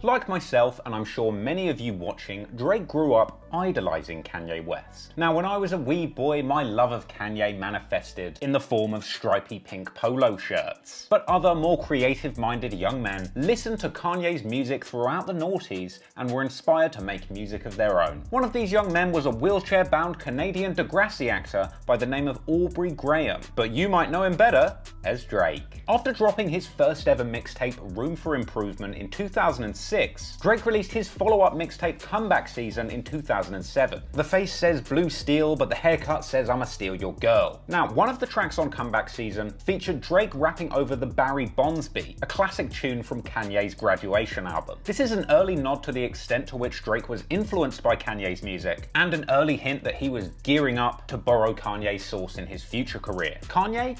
Like myself, and I'm sure many of you watching, Drake grew up idolizing Kanye West. Now, when I was a wee boy, my love of Kanye manifested in the form of stripy pink polo shirts. But other, more creative-minded young men listened to Kanye's music throughout the noughties and were inspired to make music of their own. One of these young men was a wheelchair-bound Canadian Degrassi actor by the name of Aubrey Graham, but you might know him better as Drake. After dropping his first ever mixtape, Room for Improvement, in 2006, Drake released his follow-up mixtape, Comeback Season, in 2007. The face says blue steel, but the haircut says I'ma steal your girl. Now, one of the tracks on Comeback Season featured Drake rapping over the Barry Bonds beat, a classic tune from Kanye's Graduation album. This is an early nod to the extent to which Drake was influenced by Kanye's music, and an early hint that he was gearing up to borrow Kanye's sauce in his future career. Kanye?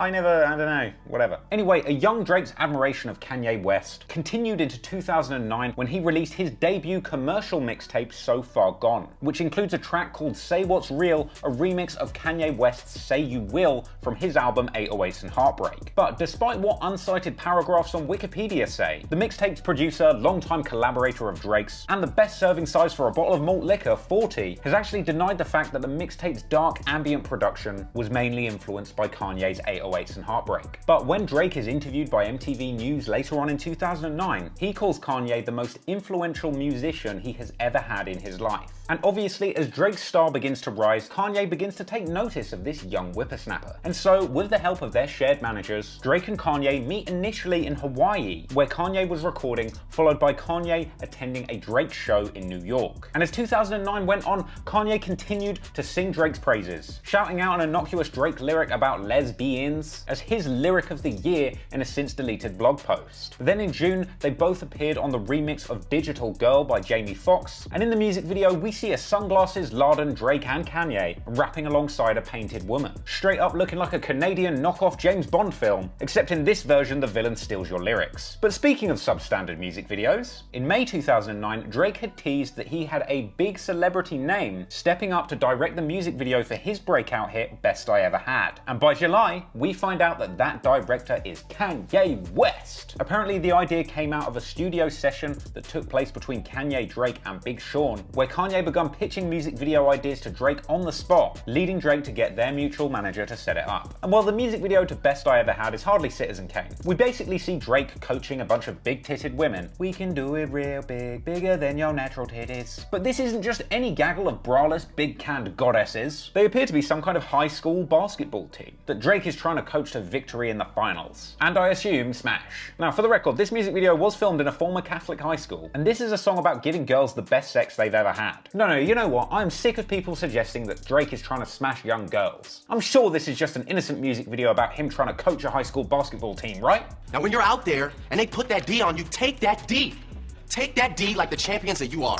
I don't know, whatever. Anyway, a young Drake's admiration of Kanye West continued into 2009 when he released his debut commercial mixtape, So Far Gone, which includes a track called Say What's Real, a remix of Kanye West's Say You Will from his album 808s and Heartbreak. But despite what uncited paragraphs on Wikipedia say, the mixtape's producer, longtime collaborator of Drake's, and the best serving size for a bottle of malt liquor, 40, has actually denied the fact that the mixtape's dark ambient production was mainly influenced by Kanye's 808s and Heartbreak. But when Drake is interviewed by MTV News later on in 2009, he calls Kanye the most influential musician he has ever had in his life. And obviously, as Drake's star begins to rise, Kanye begins to take notice of this young whippersnapper. And so, with the help of their shared managers, Drake and Kanye meet initially in Hawaii, where Kanye was recording, followed by Kanye attending a Drake show in New York. And as 2009 went on, Kanye continued to sing Drake's praises, shouting out an innocuous Drake lyric about lesbians as his lyric of the year in a since deleted blog post. Then in June, they both appeared on the remix of Digital Girl by Jamie Foxx, and in the music video we see a sunglasses-laden Drake and Kanye rapping alongside a painted woman, straight up looking like a Canadian knockoff James Bond film, except in this version the villain steals your lyrics. But speaking of substandard music videos, in May 2009, Drake had teased that he had a big celebrity name stepping up to direct the music video for his breakout hit Best I Ever Had. And by July, we find out that that director is Kanye West. Apparently the idea came out of a studio session that took place between Kanye, Drake and Big Sean, where Kanye began pitching music video ideas to Drake on the spot, leading Drake to get their mutual manager to set it up. And while the music video to Best I Ever Had is hardly Citizen Kane, we basically see Drake coaching a bunch of big-titted women. We can do it real big, bigger than your natural titties. But this isn't just any gaggle of braless, big-canned goddesses. They appear to be some kind of high school basketball team that Drake is trying to coach to victory in the finals. And I assume smash. Now, for the record, this music video was filmed in a former Catholic high school, and this is a song about giving girls the best sex they've ever had. No, you know what? I'm sick of people suggesting that Drake is trying to smash young girls. I'm sure this is just an innocent music video about him trying to coach a high school basketball team, right? Now, when you're out there and they put that D on you, take that D. Take that D like the champions that you are.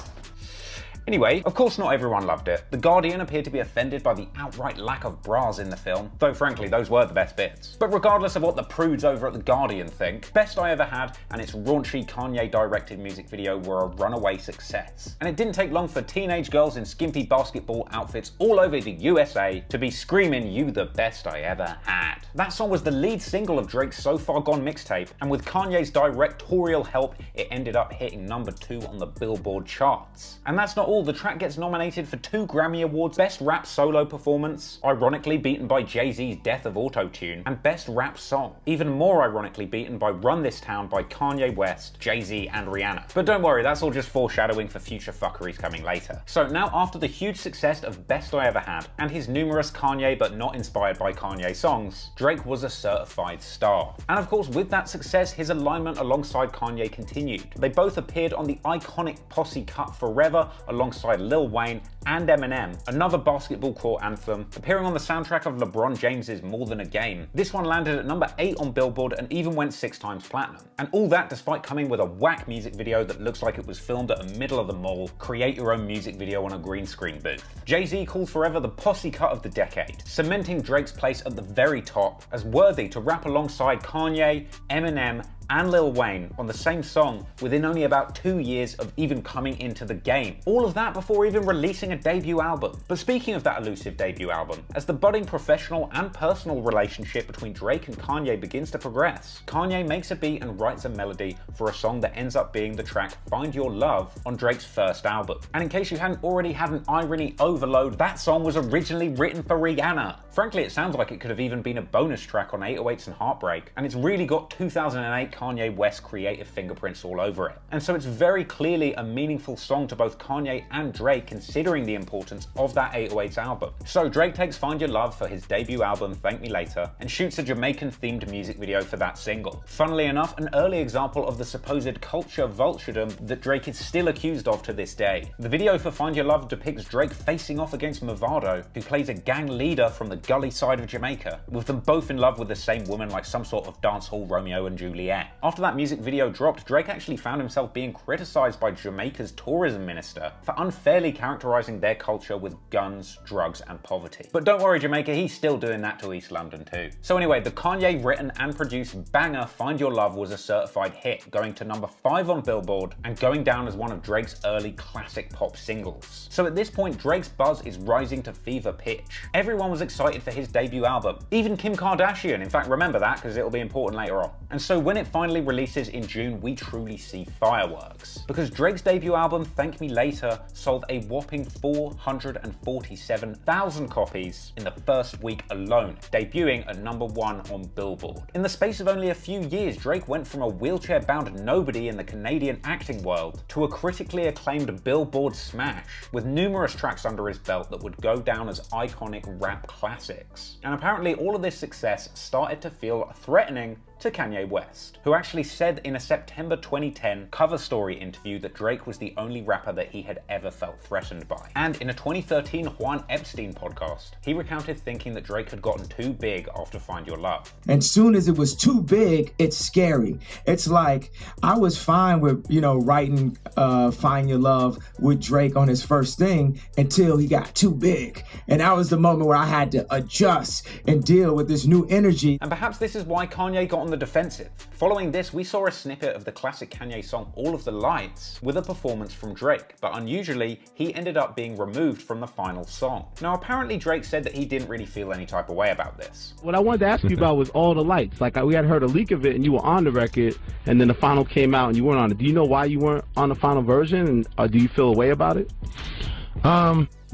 Anyway, of course not everyone loved it. The Guardian appeared to be offended by the outright lack of bras in the film, though frankly those were the best bits. But regardless of what the prudes over at the Guardian think, Best I Ever Had and its raunchy Kanye-directed music video were a runaway success. And it didn't take long for teenage girls in skimpy basketball outfits all over the USA to be screaming, "You the best I ever had." That song was the lead single of Drake's So Far Gone mixtape, and with Kanye's directorial help, it ended up hitting #2 on the Billboard charts. And that's not all. The track gets nominated for 2 Grammy Awards: Best Rap Solo Performance, ironically beaten by Jay-Z's Death of Autotune, and Best Rap Song, even more ironically beaten by Run This Town by Kanye West, Jay-Z and Rihanna. But don't worry, that's all just foreshadowing for future fuckeries coming later. So now, after the huge success of Best I Ever Had, and his numerous Kanye but not inspired by Kanye songs, Drake was a certified star. And of course, with that success, his alignment alongside Kanye continued. They both appeared on the iconic posse cut Forever alongside Lil Wayne and Eminem, another basketball court anthem, appearing on the soundtrack of LeBron James's More Than a Game. This one landed at #8 on Billboard and even went 6 times platinum. And all that despite coming with a whack music video that looks like it was filmed at the middle of the mall, create your own music video on a green screen booth. Jay-Z called Forever the posse cut of the decade, cementing Drake's place at the very top as worthy to rap alongside Kanye, Eminem, and Lil Wayne on the same song within only about 2 years of even coming into the game. All of that before even releasing a debut album. But speaking of that elusive debut album, as the budding professional and personal relationship between Drake and Kanye begins to progress, Kanye makes a beat and writes a melody for a song that ends up being the track Find Your Love on Drake's first album. And in case you hadn't already had an irony overload, that song was originally written for Rihanna. Frankly, it sounds like it could have even been a bonus track on 808s and Heartbreak, and it's really got 2008 Kanye West creative fingerprints all over it. And so it's very clearly a meaningful song to both Kanye and Drake, considering the importance of that 808s album. So Drake takes Find Your Love for his debut album Thank Me Later and shoots a Jamaican-themed music video for that single. Funnily enough, an early example of the supposed culture vulturedom that Drake is still accused of to this day. The video for Find Your Love depicts Drake facing off against Mavado, who plays a gang leader from the gully side of Jamaica, with them both in love with the same woman like some sort of dancehall Romeo and Juliet. After that music video dropped, Drake actually found himself being criticized by Jamaica's tourism minister for unfairly characterizing their culture with guns, drugs, and poverty. But don't worry, Jamaica, he's still doing that to East London too. So anyway, the Kanye written and produced banger Find Your Love was a certified hit, going to number 5 on Billboard and going down as one of Drake's early classic pop singles. So at this point, Drake's buzz is rising to fever pitch. Everyone was excited for his debut album, even Kim Kardashian. In fact, remember that because it'll be important later on. And so when it finally releases in June, we truly see fireworks. Because Drake's debut album, Thank Me Later, sold a whopping 447,000 copies in the first week alone, debuting at number 1 on Billboard. In the space of only a few years, Drake went from a wheelchair-bound nobody in the Canadian acting world to a critically acclaimed Billboard smash, with numerous tracks under his belt that would go down as iconic rap classics. And apparently all of this success started to feel threatening to Kanye West, who actually said in a September 2010 cover story interview that Drake was the only rapper that he had ever felt threatened by. And in a 2013 Juan Epstein podcast, he recounted thinking that Drake had gotten too big after Find Your Love. And soon as it was too big, it's scary. It's like, I was fine with, writing Find Your Love with Drake on his first thing until he got too big. And that was the moment where I had to adjust and deal with this new energy. And perhaps this is why Kanye got on the defensive. Following this, we saw a snippet of the classic Kanye song All of the Lights with a performance from Drake, but unusually, he ended up being removed from the final song. Now, apparently Drake said that he didn't really feel any type of way about this. What I wanted to ask you about was All the Lights. Like, we had heard a leak of it and you were on the record, and then the final came out and you weren't on it. Do you know why you weren't on the final version, and do you feel a way about it?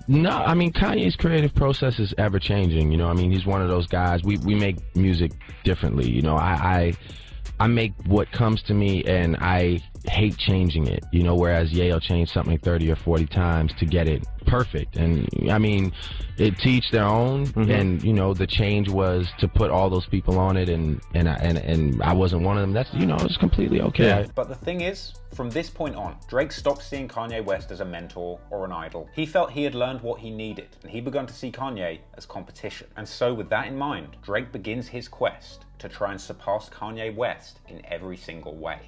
No, I mean, Kanye's creative process is ever changing, he's one of those guys. We make music differently, I make what comes to me and I hate changing it, whereas Ye'll change something 30 or 40 times to get it perfect. And I mean, it teach their own, and the change was to put all those people on it, and I wasn't one of them. That's it's completely okay. Yeah. But the thing is, from this point on, Drake stopped seeing Kanye West as a mentor or an idol. He felt he had learned what he needed, and he began to see Kanye as competition. And so with that in mind, Drake begins his quest to try and surpass Kanye West in every single way.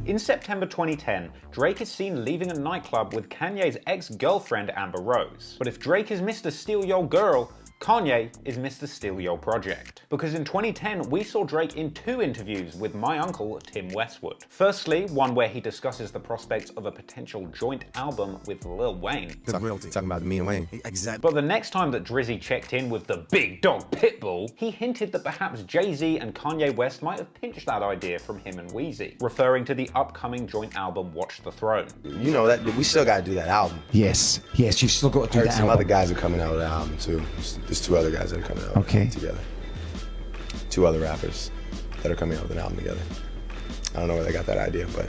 In September 2010, Drake is seen leaving a nightclub with Kanye's ex-girlfriend Amber Rose. But if Drake is Mr. Steal Your Girl, Kanye is Mr. Steal Your Project. Because in 2010, we saw Drake in 2 interviews with my uncle, Tim Westwood. Firstly, one where he discusses the prospects of a potential joint album with Lil Wayne. Talking about me and Wayne. Exactly. But the next time that Drizzy checked in with the big dog Pitbull, he hinted that perhaps Jay-Z and Kanye West might have pinched that idea from him and Weezy, referring to the upcoming joint album Watch the Throne. That we still gotta do that album. Yes, you've still got to do that Some album. other guys are coming out with the album too. There's 2 other guys that are coming out together. 2 other rappers that are coming out with an album together. I don't know where they got that idea, but...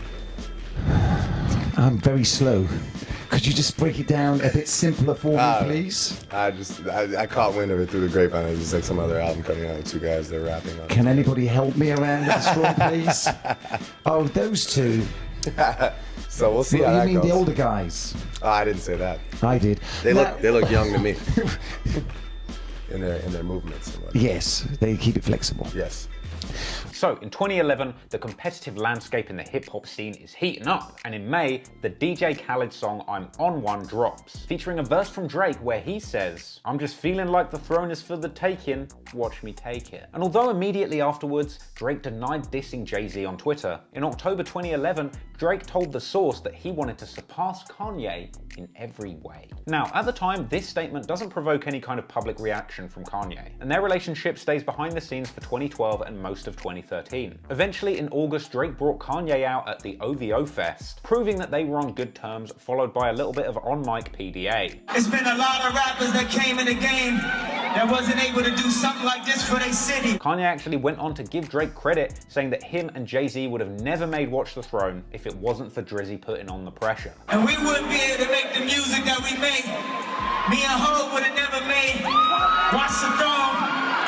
I'm very slow. Could you just break it down a bit simpler for me, please? I caught wind of it through the grapevine. It's just like some other album coming out with 2 guys that are rapping on it. Can anybody help me around the store, please? Oh, those 2. So we'll see how that goes. You mean the older guys? Oh, I didn't say that. I did. They look young to me. in their movements and whatnot. Yes, they keep it flexible. Yes. So in 2011, the competitive landscape in the hip-hop scene is heating up, and in May, the DJ Khaled song I'm On One drops, featuring a verse from Drake where he says, "I'm just feeling like the throne is for the taking, watch me take it." And although immediately afterwards, Drake denied dissing Jay-Z on Twitter, in October 2011, Drake told The Source that he wanted to surpass Kanye in every way. Now, at the time, this statement doesn't provoke any kind of public reaction from Kanye, and their relationship stays behind the scenes for 2012 and most of 2013. Eventually, in August, Drake brought Kanye out at the OVO Fest, proving that they were on good terms, followed by a little bit of on-mic PDA. It's been a lot of rappers that came in the game that wasn't able to do something like this for their city. Kanye actually went on to give Drake credit, saying that him and Jay-Z would have never made Watch the Throne if it wasn't for Drizzy putting on the pressure. And we wouldn't be able to make the music that we made. Me and Ho would have never made Watch the Throne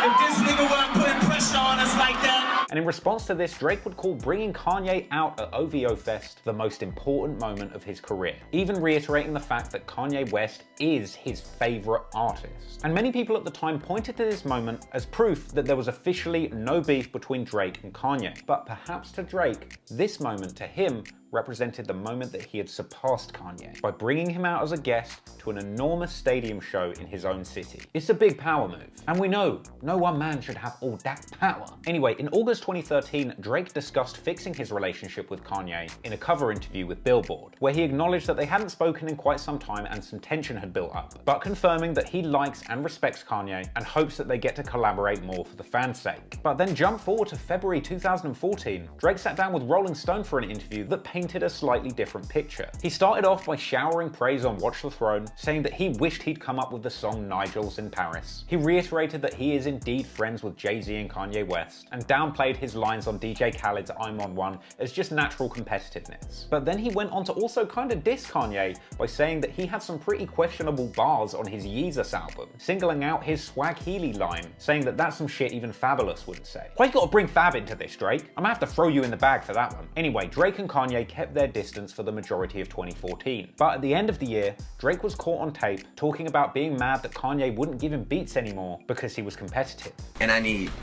if this nigga wasn't putting pressure on us like that. And in response to this, Drake would call bringing Kanye out at OVO Fest the most important moment of his career, even reiterating the fact that Kanye West is his favorite artist. And many people at the time pointed to this moment as proof that there was officially no beef between Drake and Kanye. But perhaps to Drake, this moment to him represented the moment that he had surpassed Kanye by bringing him out as a guest to an enormous stadium show in his own city. It's a big power move, and we know no one man should have all that power. Anyway, in August 2013, Drake discussed fixing his relationship with Kanye in a cover interview with Billboard, where he acknowledged that they hadn't spoken in quite some time and some tension had built up, but confirming that he likes and respects Kanye and hopes that they get to collaborate more for the fans' sake. But then jump forward to February 2014, Drake sat down with Rolling Stone for an interview that painted a slightly different picture. He started off by showering praise on Watch the Throne, saying that he wished he'd come up with the song Nigel's in Paris. He reiterated that he is indeed friends with Jay-Z and Kanye West, and downplayed his lines on DJ Khaled's I'm On One as just natural competitiveness. But then he went on to also kind of diss Kanye by saying that he had some pretty questionable bars on his Yeezus album, singling out his Swag Healy line, saying that that's some shit even Fabulous wouldn't say. Why you gotta bring Fab into this, Drake? I'm gonna have to throw you in the bag for that one. Anyway, Drake and Kanye kept their distance for the majority of 2014. But at the end of the year, Drake was caught on tape talking about being mad that Kanye wouldn't give him beats anymore because he was competitive. And Kanye,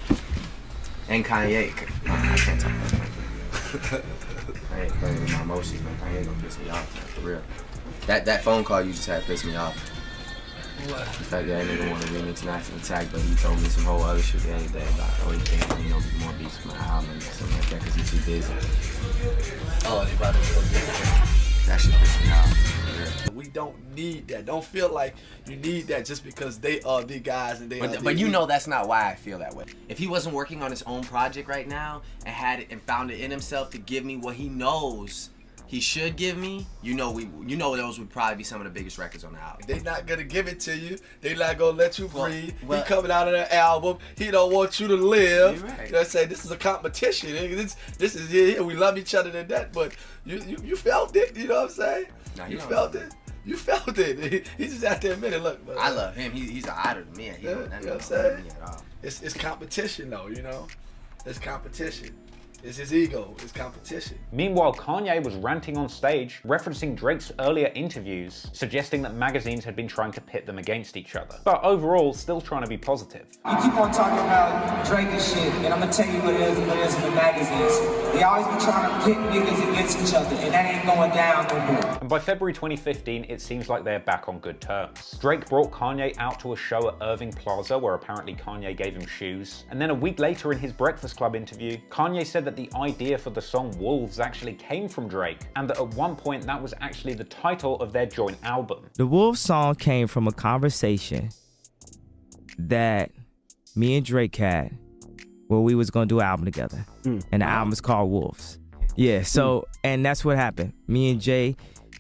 I can't talk about that. I ain't playing with my emotions, man. Kanye gonna piss me off, man, for real. That phone call you just had pissed me off. What? The fact that nigga wanted remix National Attack, but he told me some whole other shit the other day about, oh, he can't do more beats for my album or something like that because he's too busy. Oh, they about to go get it. That shit pissed me off. We don't need that. Don't feel like you need that just because they are the guys and they are the But you know that's not why I feel that way. If he wasn't working on his own project right now and had it and found it in himself to give me what he knows he should give me, you know those would probably be some of the biggest records on the album. They not gonna give it to you. They not gonna let you breathe. He coming out of the album. He don't want you to live. You're right. You know what I'm saying? This is a competition. This is yeah, we love each other to that, but you felt it. You know what I'm saying? No, you felt it. You felt it. He's just out there admitting, look. I love him. He's an idol to me. You know what I'm saying? It's competition though. You know, it's competition. It's his ego, it's competition. Meanwhile, Kanye was ranting on stage, referencing Drake's earlier interviews, suggesting that magazines had been trying to pit them against each other. But overall, still trying to be positive. You keep on talking about Drake and shit, and I'm gonna tell you what it is in the magazines. They always be trying to pit niggas against each other, and that ain't going down no more. And by February 2015, it seems like they're back on good terms. Drake brought Kanye out to a show at Irving Plaza, where apparently Kanye gave him shoes. And then a week later in his Breakfast Club interview, Kanye said that the idea for the song Wolves actually came from Drake, and that at one point that was actually the title of their joint album. The Wolves song came from a conversation that me and Drake had where we was gonna do an album together. And the album is called Wolves. Yeah, so, and that's what happened. Me and Jay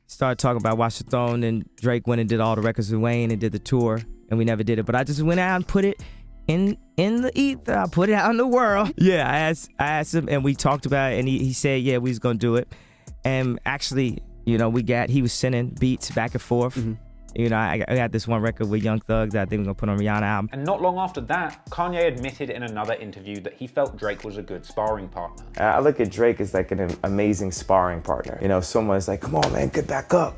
started talking about Watch the Throne, and Drake went and did all the records with Wayne and did the tour, and we never did it. But I just went out and put it in the ether. I put it out in the world. Yeah, I asked him, and we talked about it, and he said, yeah, we was gonna do it. And actually, you know, he was sending beats back and forth. You know, I got this one record with Young Thug that I think we're gonna put on Rihanna album. And not long after that, Kanye admitted in another interview that he felt Drake was a good sparring partner. I look at Drake as like an amazing sparring partner. You know, someone's like, come on, man, get back up.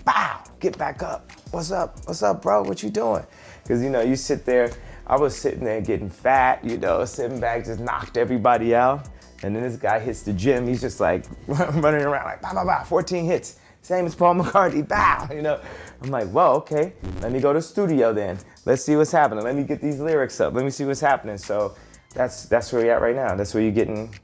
Bow, get back up. What's up? What's up, bro? What you doing? Because, you know, you sit there I was sitting there getting fat, you know, sitting back, just knocked everybody out. And then this guy hits the gym. He's just like running around like, bah, bah, bah, 14 hits. Same as Paul McCartney, bow, you know. I'm like, well, okay, let me go to the studio then. Let's see what's happening. Let me get these lyrics up. Let me see what's happening. So that's where we're at right now. That's where you're getting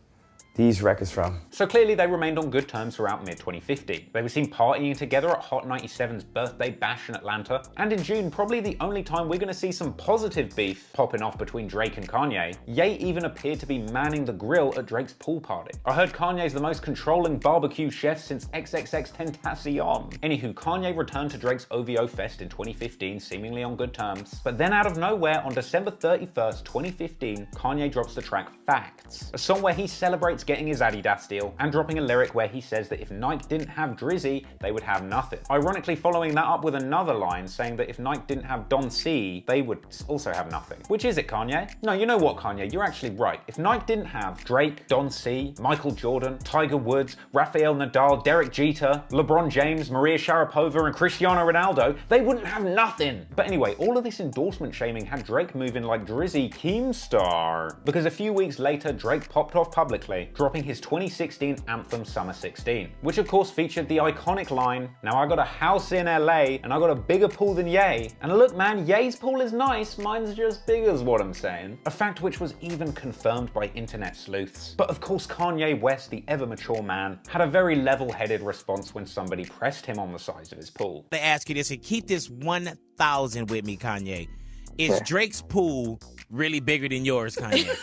these records from. So clearly they remained on good terms throughout mid-2015. They were seen partying together at Hot 97's birthday bash in Atlanta, and in June, probably the only time we're going to see some positive beef popping off between Drake and Kanye, Ye even appeared to be manning the grill at Drake's pool party. I heard Kanye's the most controlling barbecue chef since XXXTentacion. Anywho, Kanye returned to Drake's OVO Fest in 2015, seemingly on good terms, but then out of nowhere, on December 31st, 2015, Kanye drops the track Facts, a song where he celebrates getting his Adidas deal and dropping a lyric where he says that if Nike didn't have Drizzy, they would have nothing. Ironically following that up with another line saying that if Nike didn't have Don C, they would also have nothing. Which is it, Kanye? No, you know what, Kanye, you're actually right. If Nike didn't have Drake, Don C, Michael Jordan, Tiger Woods, Rafael Nadal, Derek Jeter, LeBron James, Maria Sharapova, and Cristiano Ronaldo, they wouldn't have nothing. But anyway, all of this endorsement shaming had Drake moving like Drizzy Keemstar. Because a few weeks later, Drake popped off publicly, dropping his 2016 anthem Summer 16, which of course featured the iconic line, "Now I got a house in LA and I got a bigger pool than Ye. And look man, Ye's pool is nice, mine's just big is what I'm saying." A fact which was even confirmed by internet sleuths. But of course Kanye West, the ever mature man, had a very level-headed response when somebody pressed him on the size of his pool. They ask you this, and keep this 1,000 with me, Kanye. Is Drake's pool really bigger than yours, Kanye?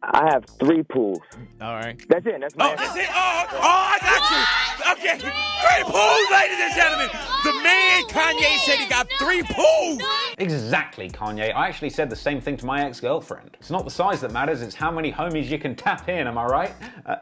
I have 3 pools. All right. That's it. That's my answer. That's it. I got you. Okay. 3 pools, ladies and gentlemen. The man Kanye said he got 3 pools. Exactly, Kanye. I actually said the same thing to my ex-girlfriend. It's not the size that matters, it's how many homies you can tap in, am I right?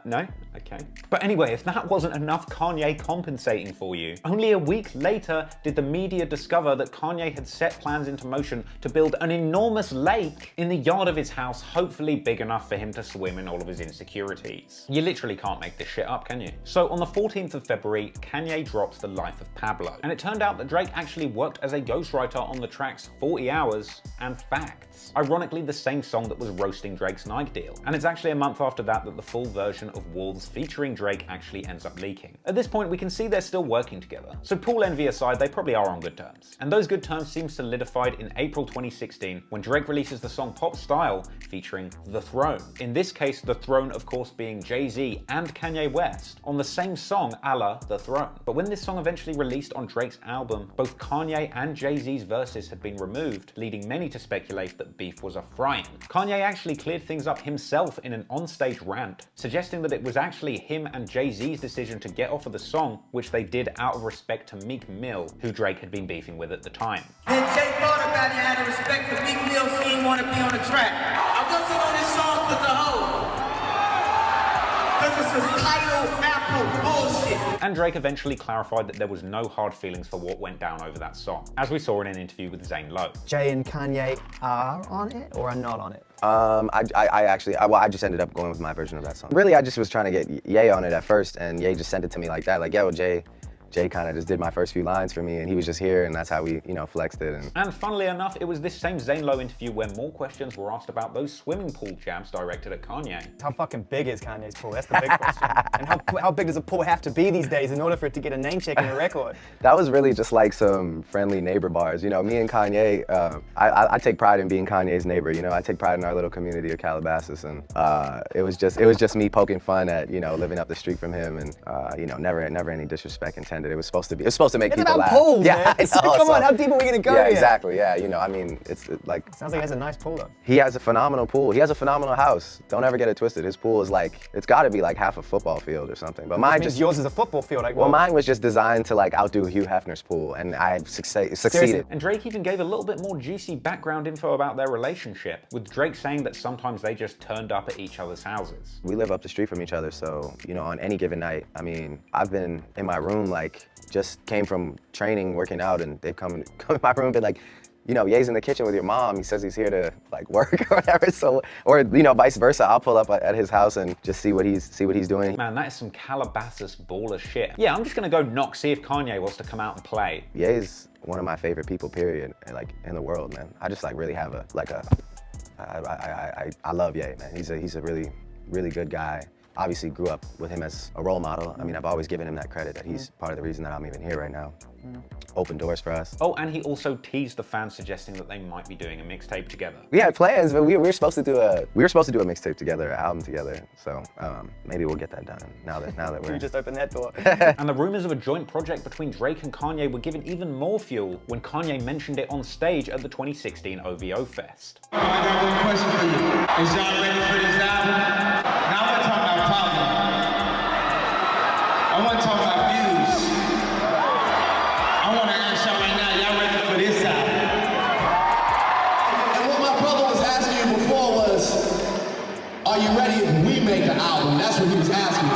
No? Okay. But anyway, if that wasn't enough Kanye compensating for you, only a week later did the media discover that Kanye had set plans into motion to build an enormous lake in the yard of his house, hopefully big enough for him to swim in all of his insecurities. You literally can't make this shit up, can you? So on the 14th of February, Kanye dropped The Life of Pablo, and it turned out that Drake actually worked as a ghostwriter on the tracks 40 Hours and Facts. Ironically, the same song that was roasting Drake's Nike deal. And it's actually a month after that that the full version of Wolves featuring Drake actually ends up leaking. At this point, we can see they're still working together. So pool envy aside, they probably are on good terms. And those good terms seem solidified in April 2016 when Drake releases the song Pop Style featuring The Throne. In this case, The Throne of course being Jay-Z and Kanye West on the same song a la The Throne. But when this song eventually released on Drake's album, both Kanye and Jay-Z's verses had been removed, leading many to speculate that beef was a frying. Kanye actually cleared things up himself in an onstage rant, suggesting that it was actually him and Jay-Z's decision to get off of the song, which they did out of respect to Meek Mill, who Drake had been beefing with at the time. Then Jay thought about it out of respect for Meek Mill, so he didn't want to be on the track. I wasn't on this song for the hoe. Because it's a title apple bullshit. And Drake eventually clarified that there was no hard feelings for what went down over that song, as we saw in an interview with Zane Lowe. Jay and Kanye are on it or are not on it? I just ended up going with my version of that song. Really, I just was trying to get Ye on it at first, and Ye just sent it to me like that, like, yo, Jay kind of just did my first few lines for me, and he was just here, and that's how we, flexed it. And funnily enough, it was this same Zane Lowe interview where more questions were asked about those swimming pool jabs directed at Kanye. How fucking big is Kanye's pool? That's the big question. And how big does a pool have to be these days in order for it to get a name check in a record? That was really just like some friendly neighbor bars. Me and Kanye, I take pride in being Kanye's neighbor. I take pride in our little community of Calabasas, and it was just me poking fun at living up the street from him, and never any disrespect intended. It was supposed to make people laugh. It's about pools, man. Come on, how deep are we gonna go? Yeah, exactly. Yeah, it's like. Sounds like he has a nice pool though. He has a phenomenal pool. He has a phenomenal house. Don't ever get it twisted. His pool is like, it's got to be like half a football field or something. But mine just yours is a football field. Like, well, mine was just designed to like outdo Hugh Hefner's pool, and I succeeded. Seriously? And Drake even gave a little bit more juicy background info about their relationship, with Drake saying that sometimes they just turned up at each other's houses. We live up the street from each other, so on any given night, I've been in my room, like, just came from training, working out, and they've come in my room and been like, you know, Ye's in the kitchen with your mom, he says he's here to like work or whatever. So, or you know, vice versa. I'll pull up at his house and just see what he's doing. Man, that is some Calabasas baller shit. Yeah, I'm just gonna go knock, see if Kanye wants to come out and play. Ye's one of my favorite people, period, like in the world, man. I just like really have I love Ye, man. He's a really, really good guy. Obviously grew up with him as a role model. I mean, I've always given him that credit that he's part of the reason that I'm even here right now. Open doors for us. Oh, and he also teased the fans, suggesting that they might be doing a mixtape together. We had plans, but we were supposed to do a mixtape together, an album together. So maybe we'll get that done now that we're. You just opened that door. And the rumors of a joint project between Drake and Kanye were given even more fuel when Kanye mentioned it on stage at the 2016 OVO Fest. I got one question for you. Is y'all ready for this album? Now I want to talk about Pablo. I want to talk about views. I want to ask y'all right now, y'all ready for this album? And what my brother was asking you before was, are you ready if we make an album? That's what he was asking you.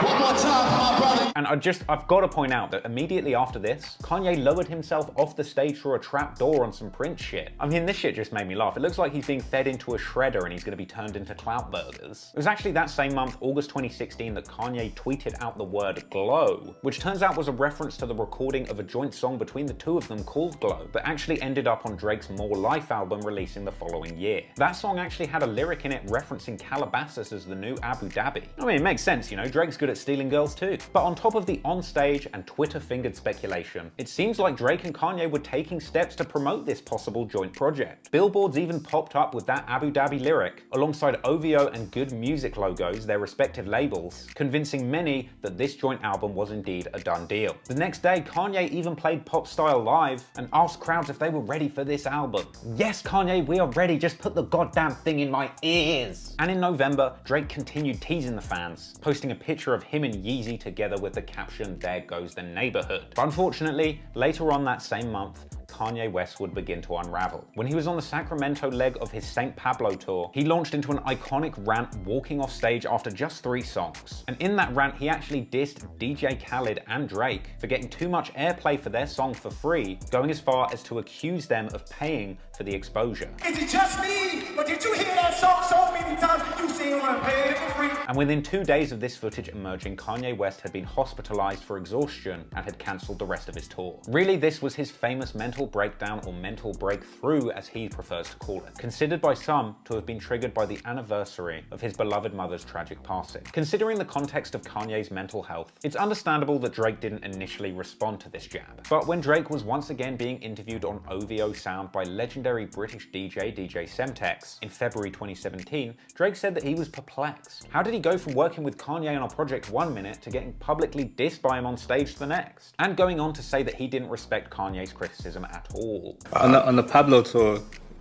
One more time for my brother. And I've got to point out that immediately after this, Kanye lowered himself off the stage through a trap door on some Prince shit. I mean, this shit just made me laugh. It looks like he's being fed into a shredder and he's going to be turned into clout burgers. It was actually that same month, August 2016, that Kanye tweeted out the word glow, which turns out was a reference to the recording of a joint song between the two of them called Glow, but actually ended up on Drake's More Life album releasing the following year. That song actually had a lyric in it referencing Calabasas as the new Abu Dhabi. I mean, it makes sense, you know, Drake's good at stealing girls too. But on top of the onstage and Twitter-fingered speculation, it seems like Drake and Kanye were taking steps to promote this possible joint project. Billboards even popped up with that Abu Dhabi lyric, alongside OVO and Good Music logos, their respective labels, convincing many that this joint album was indeed a done deal. The next day, Kanye even played Pop Style live and asked crowds if they were ready for this album. Yes, Kanye, we are ready, just put the goddamn thing in my ears. And in November, Drake continued teasing the fans, posting a picture of him and Yeezy together with the caption, "There goes the neighborhood." But unfortunately, later on that same month, Kanye West would begin to unravel. When he was on the Sacramento leg of his St. Pablo tour, he launched into an iconic rant walking off stage after just 3 songs. And in that rant, he actually dissed DJ Khaled and Drake for getting too much airplay for their song for free, going as far as to accuse them of paying for the exposure. Is it just me? But did you hear that song so many times you seen when I paid it for free? And within 2 days of this footage emerging, Kanye West had been hospitalized for exhaustion and had cancelled the rest of his tour. Really, this was his famous mental breakdown, or mental breakthrough as he prefers to call it, considered by some to have been triggered by the anniversary of his beloved mother's tragic passing. Considering the context of Kanye's mental health, it's understandable that Drake didn't initially respond to this jab. But when Drake was once again being interviewed on OVO Sound by legendary British DJ Semtex in February 2017, Drake said that he was perplexed. How did he go from working with Kanye on a project 1 minute to getting publicly dissed by him on stage the next? And going on to say that he didn't respect Kanye's criticism at all. On the Pablo tour,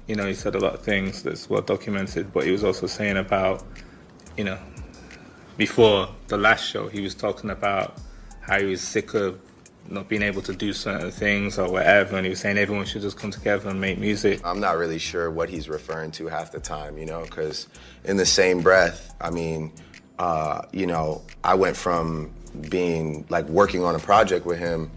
you know, he said a lot of things that's well documented, but he was also saying about, you know, before the last show, he was talking about how he was sick of not being able to do certain things or whatever, and he was saying everyone should just come together and make music. I'm not really sure what he's referring to half the time, you know, because in the same breath, I mean, you know, I went from being like working on a project with him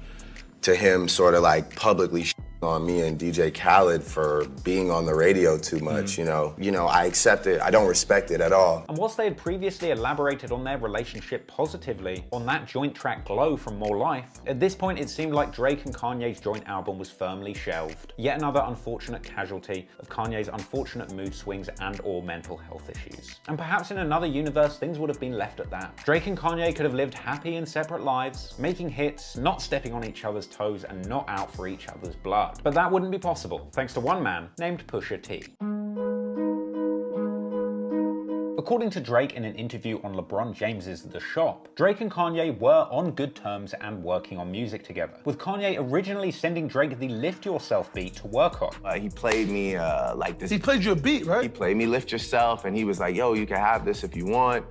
to him sort of like publicly on me and DJ Khaled for being on the radio too much, you know. I accept it, I don't respect it at all. And whilst they had previously elaborated on their relationship positively on that joint track Glow from More Life, at this point it seemed like Drake and Kanye's joint album was firmly shelved. Yet another unfortunate casualty of Kanye's unfortunate mood swings and or mental health issues. And perhaps in another universe things would have been left at that. Drake and Kanye could have lived happy in separate lives, making hits, not stepping on each other's toes and not out for each other's blood. But that wouldn't be possible, thanks to one man named Pusha T. According to Drake in an interview on LeBron James's The Shop, Drake and Kanye were on good terms and working on music together, with Kanye originally sending Drake the Lift Yourself beat to work on. He played me like this. He played you a beat, right? He played me Lift Yourself, and he was like, yo, you can have this if you want.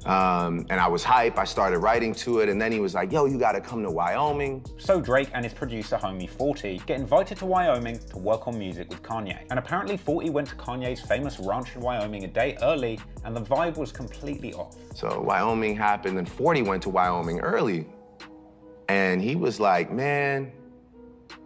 And I was hype, I started writing to it, and then he was like, yo, you gotta come to Wyoming. So Drake and his producer homie 40 get invited to Wyoming to work on music with Kanye. And apparently 40 went to Kanye's famous ranch in Wyoming a day early, and the vibe was completely off. So Wyoming happened, and 40 went to Wyoming early. And he was like, man,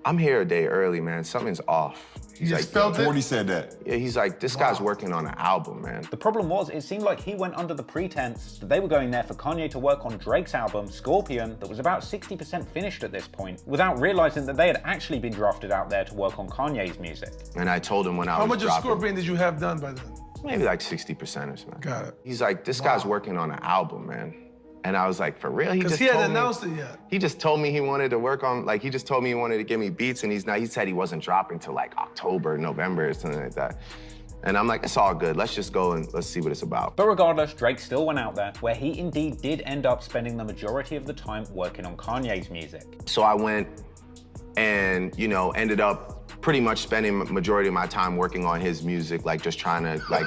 I'm here a day early, man. Something's off. He's like, felt it? 40 said that. Yeah, he's like, this guy's working on an album, man. The problem was, it seemed like he went under the pretense that they were going there for Kanye to work on Drake's album, Scorpion, that was about 60% finished at this point, without realizing that they had actually been drafted out there to work on Kanye's music. And I told him when I was How much of dropping, Scorpion did you have done by then? maybe like 60% or something. Got it. He's like, this guy's working on an album, man. And I was like, for real? Because he hadn't announced it yet. He just told me he wanted to work on, like, he just told me he wanted to give me beats, and he said he wasn't dropping till like October, November, or something like that. And I'm like, it's all good. Let's just go and let's see what it's about. But regardless, Drake still went out there, where he indeed did end up spending the majority of the time working on Kanye's music. So I went and, you know, ended up pretty much spending majority of my time working on his music, like just trying to like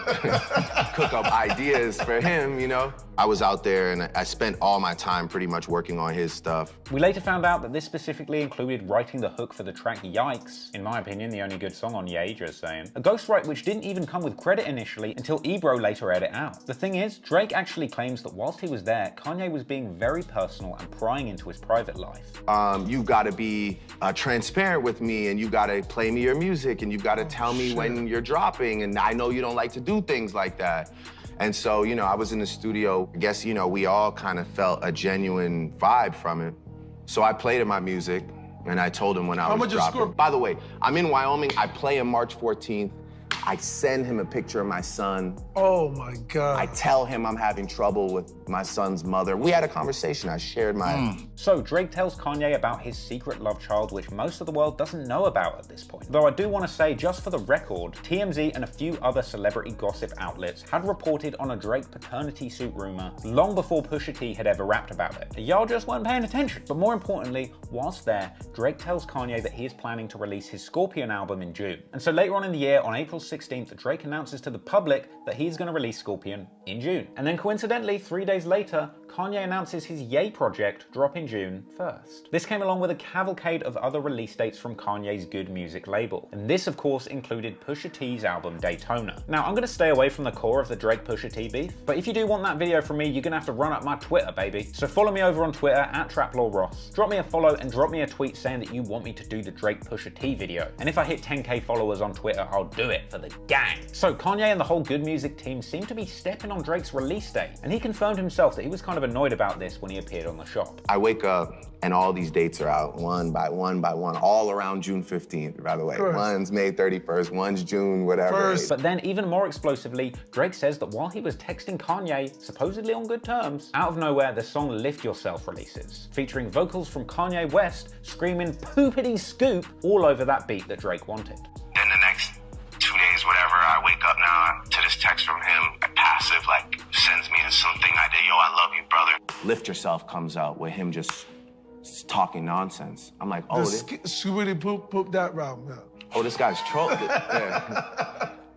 cook up ideas for him, you know? I was out there and I spent all my time pretty much working on his stuff. We later found out that this specifically included writing the hook for the track Yikes, in my opinion the only good song on Ye, just saying. A ghostwrite which didn't even come with credit initially until Ebro later read it out. The thing is, Drake actually claims that whilst he was there, Kanye was being very personal and prying into his private life. You gotta be transparent with me, and you gotta play me your music, and you gotta tell me when you're dropping, and I know you don't like to do things like that. And so, you know, I was in the studio. I guess, you know, we all kind of felt a genuine vibe from it. So I played him my music, and I told him when I was dropping. By the way, I'm in Wyoming. I play him March 14th. I send him a picture of my son. Oh my God. I tell him I'm having trouble with my son's mother. We had a conversation. I shared my... So Drake tells Kanye about his secret love child, which most of the world doesn't know about at this point. Though I do want to say, just for the record, TMZ and a few other celebrity gossip outlets had reported on a Drake paternity suit rumor long before Pusha T had ever rapped about it. Y'all just weren't paying attention. But more importantly, whilst there, Drake tells Kanye that he is planning to release his Scorpion album in June. And so later on in the year, on April 16th, Drake announces to the public that he's going to release Scorpion in June. And then coincidentally, 3 days later, Kanye announces his Ye project dropping June 1st. This came along with a cavalcade of other release dates from Kanye's Good Music label. And this, of course, included Pusha T's album Daytona. Now, I'm going to stay away from the core of the Drake Pusha T beef, but if you do want that video from me, you're going to have to run up my Twitter, baby. So follow me over on Twitter at TraplawRoss. Drop me a follow and drop me a tweet saying that you want me to do the Drake Pusha T video. And if I hit 10K followers on Twitter, I'll do it for the gang. So Kanye and the whole Good Music team seem to be stepping on Drake's release date, and he confirmed himself that he was kind of annoyed about this when he appeared on the shop. I wake up and all these dates are out one by one by one, all around June 15th, by the way. One's May 31st, one's June, whatever. But then even more explosively, Drake says that while he was texting Kanye, supposedly on good terms, out of nowhere the song Lift Yourself releases, featuring vocals from Kanye West screaming poopity scoop all over that beat that Drake wanted. Then the next 2 days, whatever, I wake up now to this text from him, passive, like, sends me to something I did, yo, I love you, brother. Lift Yourself comes out with him just talking nonsense. I'm like, oh, this... Scoobity poop that round, yeah. Oh, this guy's trolling.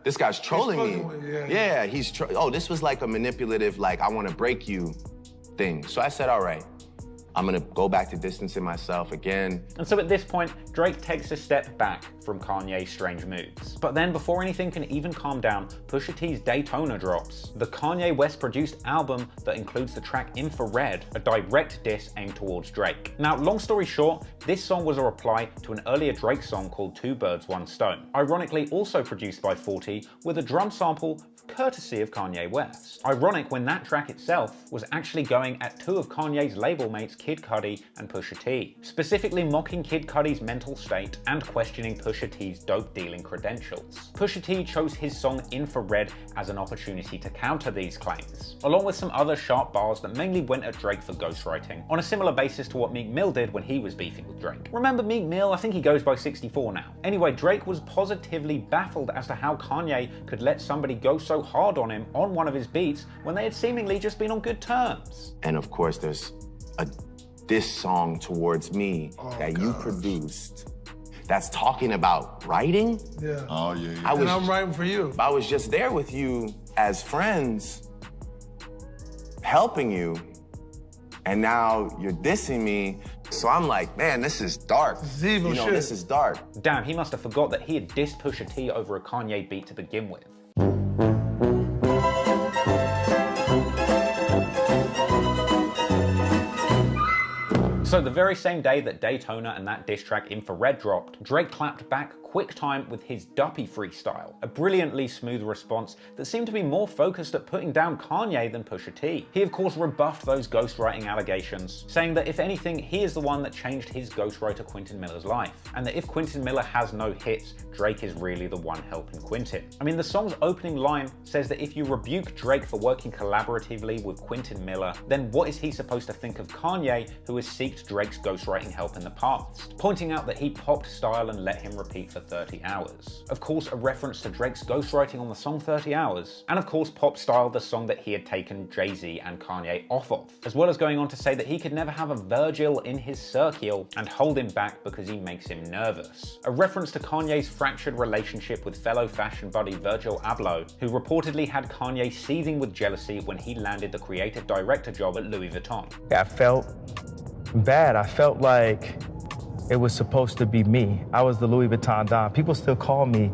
This guy's trolling me. Yeah, he's oh, this was like a manipulative, like, I want to break you thing. So I said, all right. I'm gonna go back to distancing myself again. And so at this point, Drake takes a step back from Kanye's strange moves. But then before anything can even calm down, Pusha T's Daytona drops, the Kanye West produced album that includes the track Infrared, a direct diss aimed towards Drake. Now, long story short, this song was a reply to an earlier Drake song called Two Birds, One Stone, ironically also produced by 40 with a drum sample courtesy of Kanye West. Ironic when that track itself was actually going at two of Kanye's label mates, Kid Cudi and Pusha T, specifically mocking Kid Cudi's mental state and questioning Pusha T's dope dealing credentials. Pusha T chose his song Infrared as an opportunity to counter these claims, along with some other sharp bars that mainly went at Drake for ghostwriting, on a similar basis to what Meek Mill did when he was beefing with Drake. Remember Meek Mill? I think he goes by 64 now. Anyway, Drake was positively baffled as to how Kanye could let somebody go so hard on him on one of his beats when they had seemingly just been on good terms. And of course, there's a diss song towards me that you produced that's talking about writing. Yeah. Oh, yeah. And I'm writing for you. I was just there with you as friends, helping you, and now you're dissing me. So I'm like, man, this is dark. This is evil shit. This is dark. Damn, he must have forgot that he had dissed Pusha T over a Kanye beat to begin with. So the very same day that Daytona and that diss track Infrared dropped, Drake clapped back quick time with his Duppy freestyle, a brilliantly smooth response that seemed to be more focused at putting down Kanye than Pusha T. He of course rebuffed those ghostwriting allegations, saying that if anything, he is the one that changed his ghostwriter Quentin Miller's life, and that if Quentin Miller has no hits, Drake is really the one helping Quentin. I mean, the song's opening line says that if you rebuke Drake for working collaboratively with Quentin Miller, then what is he supposed to think of Kanye, who has sought Drake's ghostwriting help in the past? Pointing out that he popped style and let him repeat for 30 hours. Of course, a reference to Drake's ghostwriting on the song 30 Hours, and of course Pop Style, the song that he had taken Jay-Z and Kanye off of, as well as going on to say that he could never have a Virgil in his circle and hold him back because he makes him nervous. A reference to Kanye's fractured relationship with fellow fashion buddy Virgil Abloh, who reportedly had Kanye seething with jealousy when he landed the creative director job at Louis Vuitton. I felt bad. I felt like it was supposed to be me. I was the Louis Vuitton Don. People still call me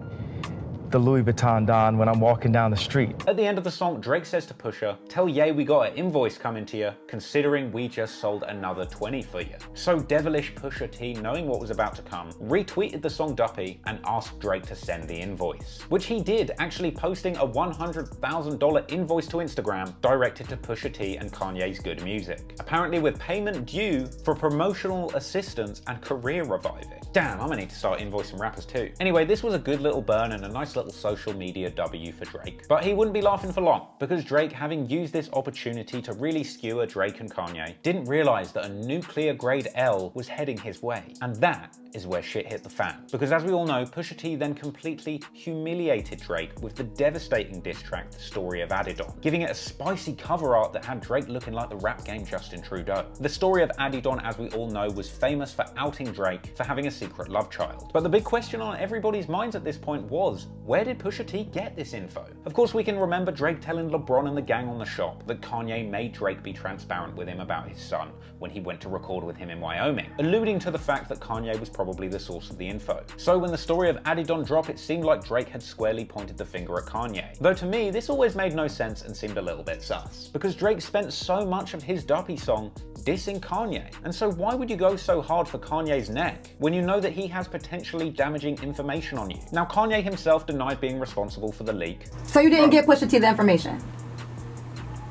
the Louis Vuitton Don when I'm walking down the street. At the end of the song, Drake says to Pusha, "Tell Ye we got an invoice coming to you, considering we just sold another 20 for you." So devilish Pusha T, knowing what was about to come, retweeted the song Duppy and asked Drake to send the invoice, which he did, actually posting a $100,000 invoice to Instagram directed to Pusha T and Kanye's good music, apparently with payment due for promotional assistance and career reviving. Damn, I'm gonna need to start invoicing rappers too. Anyway, this was a good little burn and a nice little social media W for Drake. But he wouldn't be laughing for long, because Drake, having used this opportunity to really skewer Drake and Kanye, didn't realize that a nuclear grade L was heading his way. And that is where shit hit the fan. Because as we all know, Pusha T then completely humiliated Drake with the devastating diss track, The Story of Adidon, giving it a spicy cover art that had Drake looking like the rap game Justin Trudeau. The Story of Adidon, as we all know, was famous for outing Drake for having a secret love child. But the big question on everybody's minds at this point was, where did Pusha T get this info? Of course, we can remember Drake telling LeBron and the gang on the shop that Kanye made Drake be transparent with him about his son when he went to record with him in Wyoming, alluding to the fact that Kanye was probably the source of the info. So when The Story of Adidon dropped, it seemed like Drake had squarely pointed the finger at Kanye. Though to me, this always made no sense and seemed a little bit sus, because Drake spent so much of his Duppy song dissing Kanye. And so why would you go so hard for Kanye's neck when you know that he has potentially damaging information on you? Now, Kanye himself denied being responsible for the leak. So you didn't get Pusha T the information?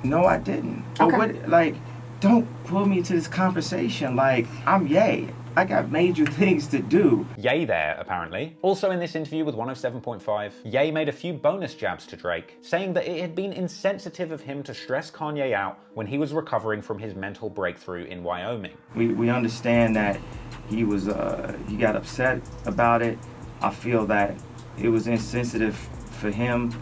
No, I didn't. Okay. But don't pull me to this conversation. Like, I'm Ye. I got major things to do. Ye there, apparently. Also in this interview with 107.5, Ye made a few bonus jabs to Drake, saying that it had been insensitive of him to stress Kanye out when he was recovering from his mental breakthrough in Wyoming. We understand that he got upset about it. I feel that it was insensitive for him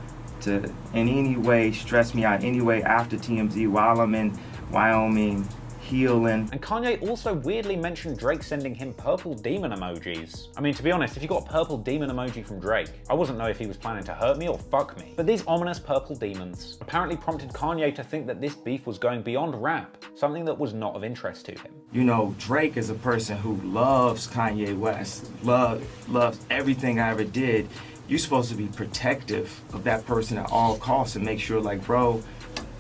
to in any way stress me out anyway after TMZ while I'm in Wyoming healing. And Kanye also weirdly mentioned Drake sending him purple demon emojis. I mean, to be honest, if you got a purple demon emoji from Drake, I wouldn't know if he was planning to hurt me or fuck me. But these ominous purple demons apparently prompted Kanye to think that this beef was going beyond rap, something that was not of interest to him. You know, Drake is a person who loves Kanye West, loves everything I ever did. You're supposed to be protective of that person at all costs and make sure, like, bro,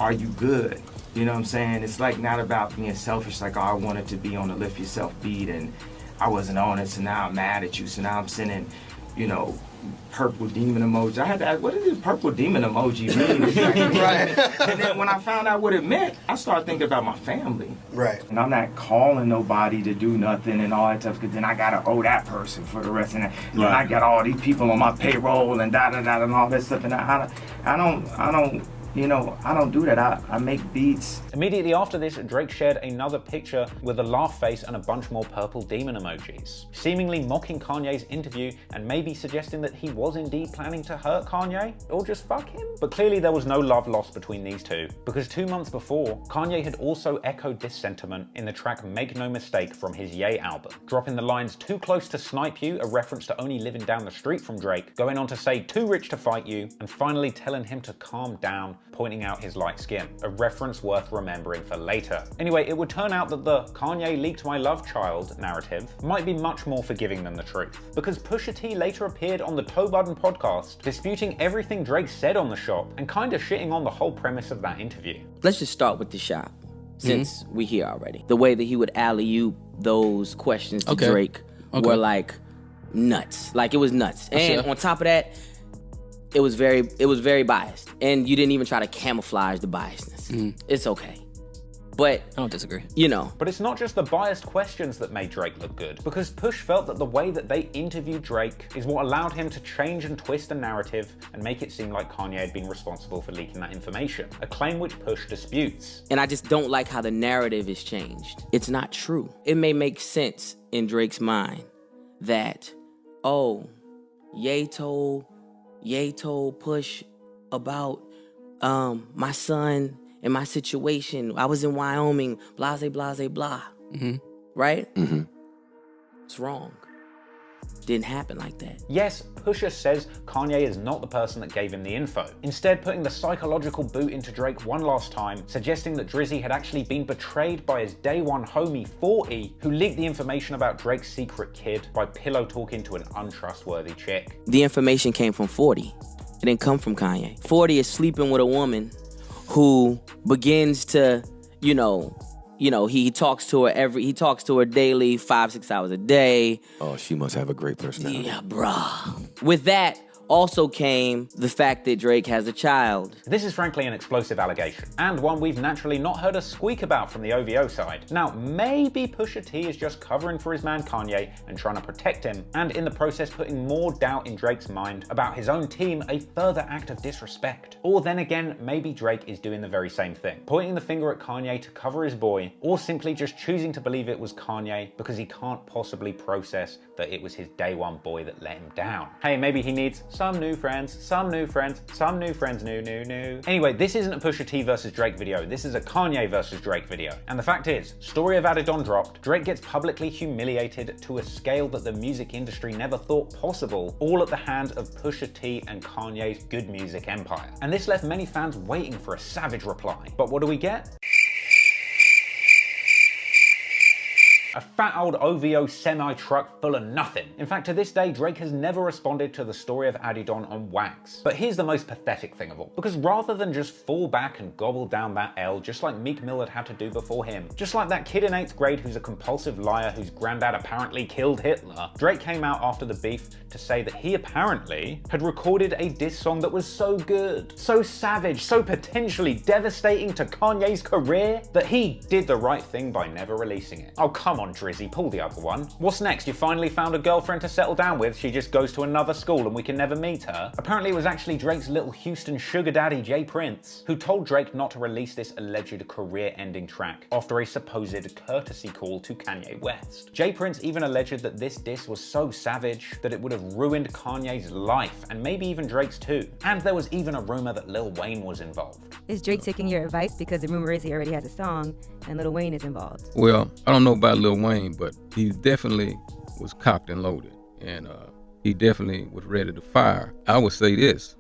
are you good? You know what I'm saying? It's like not about being selfish, like, oh, I wanted to be on the Lift Yourself beat and I wasn't on it, so now I'm mad at you, so now I'm sending, you know, purple demon emoji. I had to ask, what does this purple demon emoji mean? Right. And then when I found out what it meant, I started thinking about my family. Right. And I'm not calling nobody to do nothing and all that stuff, because then I gotta owe that person for the rest of that. And Right. I got all these people on my payroll and da-da-da and all that stuff, and I don't you know, I don't do that. I make beats. Immediately after this, Drake shared another picture with a laugh face and a bunch more purple demon emojis, seemingly mocking Kanye's interview and maybe suggesting that he was indeed planning to hurt Kanye or just fuck him. But clearly there was no love lost between these two, because 2 months before, Kanye had also echoed this sentiment in the track Make No Mistake from his Ye album, dropping the lines "too close to snipe you," a reference to only living down the street from Drake, going on to say "too rich to fight you," and finally telling him to calm down, pointing out his light skin, a reference worth remembering for later. Anyway, it would turn out that the Kanye leaked my love child narrative might be much more forgiving than the truth, because Pusha T later appeared on the Toe Budden podcast, disputing everything Drake said on the shop and kinda shitting on the whole premise of that interview. Let's just start with the shop, since we here already. The way that he would alley-oop those questions to Drake were like nuts. Like it was nuts. And on top of that, it was very biased. And you didn't even try to camouflage the biasness. It's okay. But I don't disagree. You know. But it's not just the biased questions that made Drake look good, because Push felt that the way that they interviewed Drake is what allowed him to change and twist the narrative and make it seem like Kanye had been responsible for leaking that information, a claim which Push disputes. And I just don't like how the narrative is changed. It's not true. It may make sense in Drake's mind that, oh, Ye told Push about my son and my situation. I was in Wyoming, blase, blase, blah. Right? It's wrong. Didn't happen like that. Yes, Pusha says Kanye is not the person that gave him the info, instead putting the psychological boot into Drake one last time, suggesting that Drizzy had actually been betrayed by his day one homie 40, who leaked the information about Drake's secret kid by pillow talking to an untrustworthy chick. The information came from 40. It didn't come from Kanye. 40 is sleeping with a woman who begins to, he talks to her daily, 5-6 hours a day. Oh, she must have a great personality. Yeah, bruh. With that also came the fact that Drake has a child. This is frankly an explosive allegation, and one we've naturally not heard a squeak about from the OVO side. Now, maybe Pusha T is just covering for his man Kanye and trying to protect him, and in the process putting more doubt in Drake's mind about his own team, a further act of disrespect. Or then again, maybe Drake is doing the very same thing, pointing the finger at Kanye to cover his boy, or simply just choosing to believe it was Kanye because he can't possibly process that it was his day one boy that let him down. Hey, maybe he needs some new friends, new. Anyway, this isn't a Pusha T versus Drake video, this is a Kanye versus Drake video. And the fact is, Story of Adidon dropped, Drake gets publicly humiliated to a scale that the music industry never thought possible, all at the hands of Pusha T and Kanye's good music empire. And this left many fans waiting for a savage reply. But what do we get? A fat old OVO semi-truck full of nothing. In fact, to this day, Drake has never responded to the Story of Adidon on wax. But here's the most pathetic thing of all, because rather than just fall back and gobble down that L, just like Meek Mill had to do before him, just like that kid in 8th grade who's a compulsive liar whose granddad apparently killed Hitler, Drake came out after the beef to say that he apparently had recorded a diss song that was so good, so savage, so potentially devastating to Kanye's career, that he did the right thing by never releasing it. Oh, come on, Drizzy, pull the other one. What's next? You finally found a girlfriend to settle down with, she just goes to another school and we can never meet her? Apparently it was actually Drake's little Houston sugar daddy, Jay Prince, who told Drake not to release this alleged career-ending track after a supposed courtesy call to Kanye West. Jay Prince even alleged that this diss was so savage that it would have ruined Kanye's life, and maybe even Drake's too. And there was even a rumor that Lil Wayne was involved. Is Drake taking your advice? Because the rumor is he already has a song and Lil Wayne is involved. Well, I don't know about Lil Wayne, but he definitely was cocked and loaded, and he definitely was ready to fire. I would say this,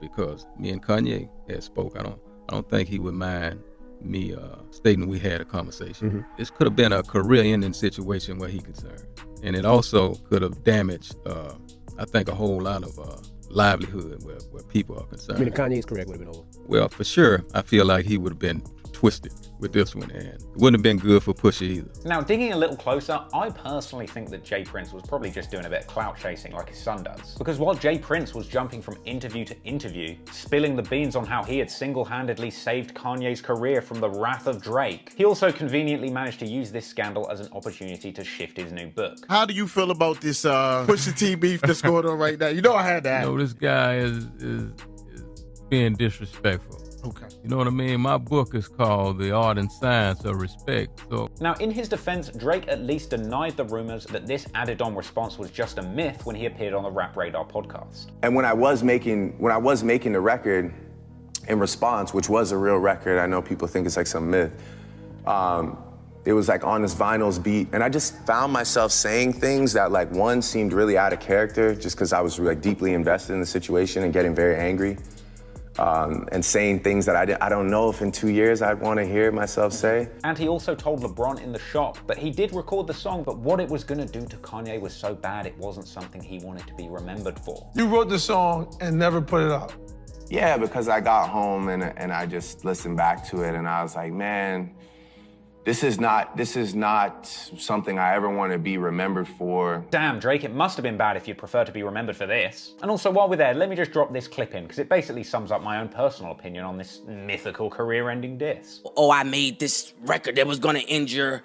because me and Kanye had spoke. I don't think he would mind me stating we had a conversation. This could have been a career-ending situation where he concerned, and it also could have damaged, I think, a whole lot of livelihood where people are concerned. I mean, Kanye's career would have been over. Well, for sure, I feel like he would have been twisted with this one, and it wouldn't have been good for Pusha either. Now, digging a little closer, I personally think that Jay Prince was probably just doing a bit of clout chasing like his son does. Because while Jay Prince was jumping from interview to interview, spilling the beans on how he had single-handedly saved Kanye's career from the wrath of Drake, he also conveniently managed to use this scandal as an opportunity to shift his new book. How do you feel about this Pusha T beef that's going on right now? You know I had that. This guy is being disrespectful. Okay. You know what I mean? My book is called The Art and Science of Respect. So now, in his defense, Drake at least denied the rumors that this Adidon response was just a myth when he appeared on the Rap Radar podcast. And when I was making the record in response, which was a real record, I know people think it's like some myth. It was like on this Vinyls beat, and I just found myself saying things that, like, one seemed really out of character, just because I was like deeply invested in the situation and getting very angry. And saying things that I don't know if in 2 years I'd want to hear myself say. And he also told LeBron in the shop that he did record the song, but what it was going to do to Kanye was so bad it wasn't something he wanted to be remembered for. You wrote the song and never put it out. Yeah, because I got home and I just listened back to it and I was like, man, This is not something I ever want to be remembered for. Damn, Drake, it must have been bad if you'd prefer to be remembered for this. And also, while we're there, let me just drop this clip in, because it basically sums up my own personal opinion on this mythical career-ending diss. Oh, I made this record that was gonna end your...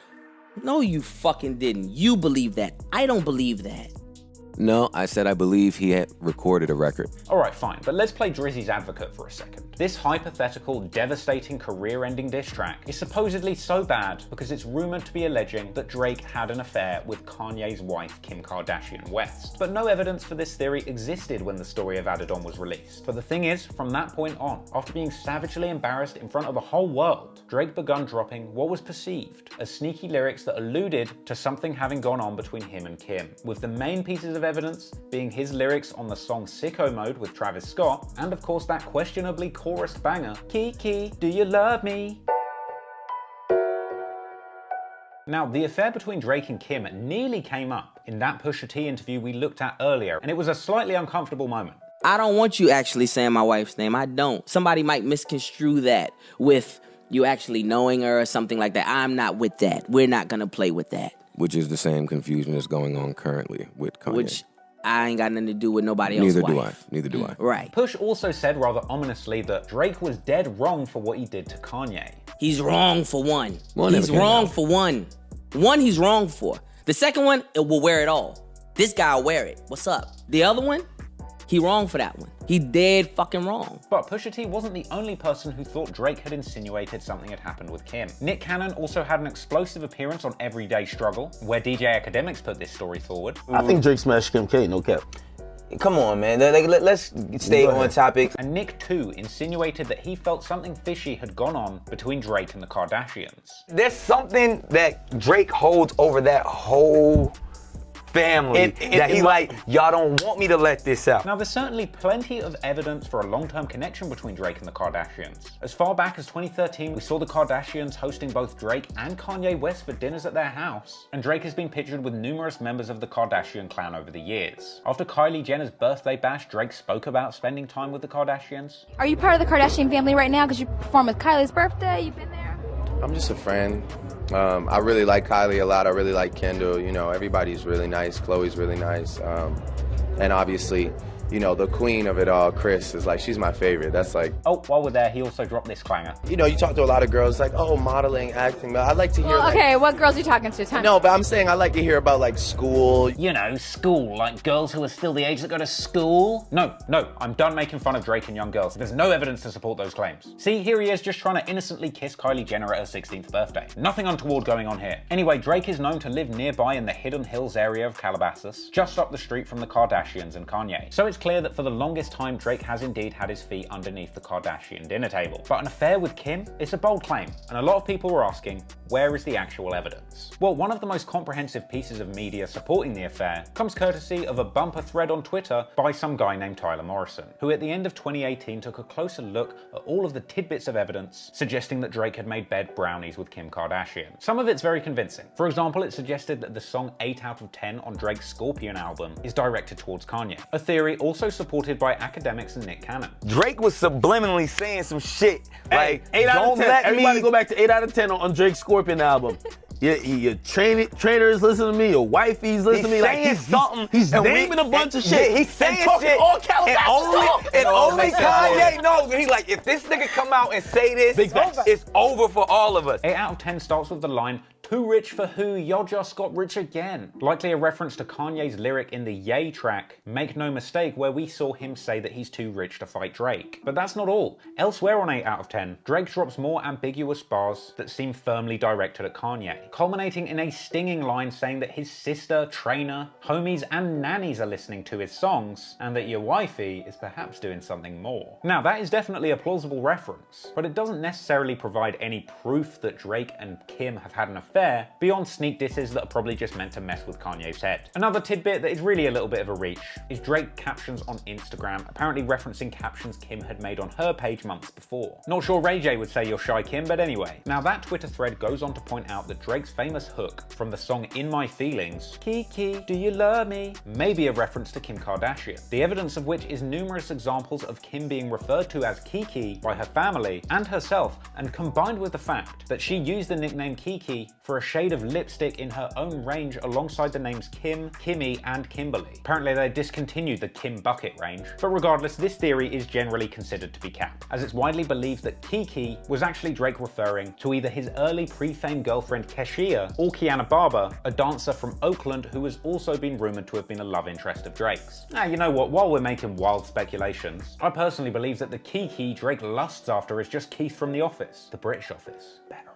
No, you fucking didn't. You believe that. I don't believe that. No, I said I believe he had recorded a record. Alright, fine, but let's play Drizzy's advocate for a second. This hypothetical, devastating, career-ending diss track is supposedly so bad because it's rumored to be alleging that Drake had an affair with Kanye's wife, Kim Kardashian West. But no evidence for this theory existed when the story of Added On was released. But the thing is, from that point on, after being savagely embarrassed in front of the whole world, Drake begun dropping what was perceived as sneaky lyrics that alluded to something having gone on between him and Kim, with the main pieces of evidence being his lyrics on the song Sicko Mode with Travis Scott, and of course that questionably chorused banger, Kiki, do you love me? Now, the affair between Drake and Kim nearly came up in that Pusha T interview we looked at earlier, and it was a slightly uncomfortable moment. I don't want you actually saying my wife's name. I don't. Somebody might misconstrue that with you actually knowing her or something like that. I'm not with that. We're not gonna play with that. Which is the same confusion that's going on currently with Kanye. Which I ain't got nothing to do with nobody else's wife. Neither do I. Right. Push also said rather ominously that Drake was dead wrong for what he did to Kanye. He's wrong for one. He's wrong for one. One he's wrong for. The second one, it will wear it all. This guy will wear it. What's up? The other one, he wrong for that one. He dead fucking wrong. But Pusha T wasn't the only person who thought Drake had insinuated something had happened with Kim. Nick Cannon also had an explosive appearance on Everyday Struggle, where DJ Academics put this story forward. I think Drake smashed Kim K, no cap. Come on, man. Let's stay on topic. And Nick, too, insinuated that he felt something fishy had gone on between Drake and the Kardashians. There's something that Drake holds over that whole family that he like, y'all don't want me to let this out. Now, there's certainly plenty of evidence for a long-term connection between Drake and the Kardashians. As far back as 2013, we saw the Kardashians hosting both Drake and Kanye West for dinners at their house. And Drake has been pictured with numerous members of the Kardashian clan over the years. After Kylie Jenner's birthday bash, Drake spoke about spending time with the Kardashians. Are you part of the Kardashian family right now because you performed with Kylie's birthday? You've been there? I'm just a friend. I really like Kylie a lot. I really like Kendall. You know, everybody's really nice. Chloe's really nice. And obviously, you know, the queen of it all, Chris, is like, she's my favorite. That's like... Oh, while we're there, he also dropped this clanger. You know, you talk to a lot of girls like, oh, modeling, acting. But I like to hear okay, what girls are you talking to? No, but I'm saying I like to hear about like school. You know, school, like girls who are still the age that go to school. No, I'm done making fun of Drake and young girls. There's no evidence to support those claims. See, here he is just trying to innocently kiss Kylie Jenner at her 16th birthday. Nothing untoward going on here. Anyway, Drake is known to live nearby in the Hidden Hills area of Calabasas, just up the street from the Kardashians and Kanye. So it's clear that for the longest time, Drake has indeed had his feet underneath the Kardashian dinner table. But an affair with Kim? It's a bold claim, and a lot of people were asking, where is the actual evidence? Well, one of the most comprehensive pieces of media supporting the affair comes courtesy of a bumper thread on Twitter by some guy named Tyler Morrison, who at the end of 2018 took a closer look at all of the tidbits of evidence suggesting that Drake had made bed brownies with Kim Kardashian. Some of it's very convincing. For example, it suggested that the song 8 out of 10 on Drake's Scorpion album is directed towards Kanye, a theory also supported by Academics and Nick Cannon. Drake was subliminally saying some shit like, 8 out of 10. Everybody go back to 8 out of 10 on Drake's Scorpion album. Your trainers listen to me, your wifey's listen to me. Like he's naming a bunch of shit. He's saying and talking shit. all Calabasas And only Kanye knows. He's like, if this nigga come out and say this, it's over for all of us. 8 out of 10 starts with the line, "Too rich for who? You just got rich again." Likely a reference to Kanye's lyric in the Ye track, Make No Mistake, where we saw him say that he's too rich to fight Drake. But that's not all. Elsewhere on 8 out of 10, Drake drops more ambiguous bars that seem firmly directed at Kanye, culminating in a stinging line saying that his sister, trainer, homies, and nannies are listening to his songs, and that your wifey is perhaps doing something more. Now, that is definitely a plausible reference, but it doesn't necessarily provide any proof that Drake and Kim have had an affair affair beyond sneak disses that are probably just meant to mess with Kanye's head. Another tidbit that is really a little bit of a reach is Drake captions on Instagram, apparently referencing captions Kim had made on her page months before. Not sure Ray J would say you're shy, Kim, but anyway. Now that Twitter thread goes on to point out that Drake's famous hook from the song In My Feelings, Kiki, do you love me, may be a reference to Kim Kardashian. The evidence of which is numerous examples of Kim being referred to as Kiki by her family and herself, and combined with the fact that she used the nickname Kiki for a shade of lipstick in her own range alongside the names Kim, Kimmy, and Kimberly. Apparently they discontinued the Kim Bucket range, but regardless, this theory is generally considered to be cap, as it's widely believed that Kiki was actually Drake referring to either his early pre-fame girlfriend Keshia or Kiana Barber, a dancer from Oakland who has also been rumored to have been a love interest of Drake's. Now, you know what, while we're making wild speculations, I personally believe that the Kiki Drake lusts after is just Keith from The Office, the British Office. Better.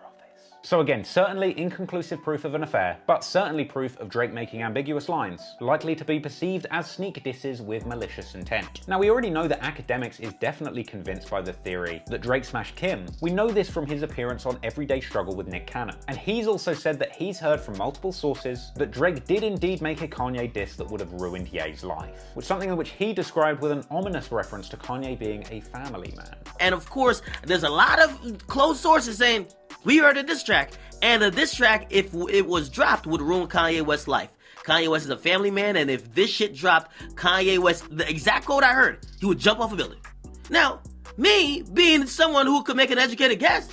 So again, certainly inconclusive proof of an affair, but certainly proof of Drake making ambiguous lines, likely to be perceived as sneak disses with malicious intent. Now we already know that Academics is definitely convinced by the theory that Drake smashed Kim. We know this from his appearance on Everyday Struggle with Nick Cannon. And he's also said that he's heard from multiple sources that Drake did indeed make a Kanye diss that would have ruined Ye's life, which something which he described with an ominous reference to Kanye being a family man. And of course, there's a lot of close sources saying, we heard a diss track, and a diss track, if it was dropped, would ruin Kanye West's life. Kanye West is a family man, and if this shit dropped, Kanye West, the exact quote I heard, he would jump off a building. Now, me, being someone who could make an educated guess,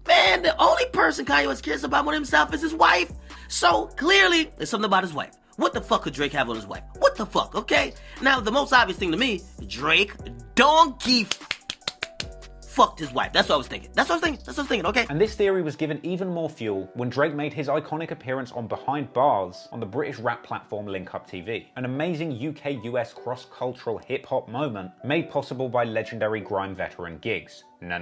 man, the only person Kanye West cares about more than himself is his wife. So, clearly, there's something about his wife. What the fuck could Drake have on his wife? What the fuck, okay? Now, the most obvious thing to me, Drake, donkey fucked his wife. That's what I was thinking. Okay? And this theory was given even more fuel when Drake made his iconic appearance on Behind Bars on the British rap platform Link Up TV, an amazing UK-US cross-cultural hip-hop moment made possible by legendary grime veteran Giggs. No.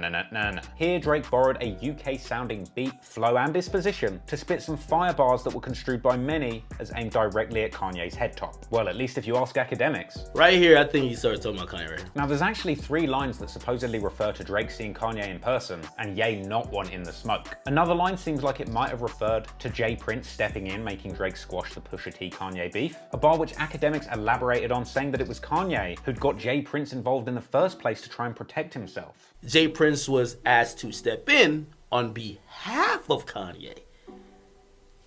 Here, Drake borrowed a UK-sounding beat, flow, and disposition to spit some fire bars that were construed by many as aimed directly at Kanye's head top. Well, at least if you ask Academics. Right here, I think he started talking about Kanye right here. Now, there's actually 3 lines that supposedly refer to Drake seeing Kanye in person and Ye not wanting the smoke. Another line seems like it might have referred to Jay Prince stepping in, making Drake squash the Pusha T Kanye beef, a bar which Academics elaborated on, saying that it was Kanye who'd got Jay Prince involved in the first place to try and protect himself. Jay Prince was asked to step in on behalf of Kanye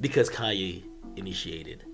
because Kanye initiated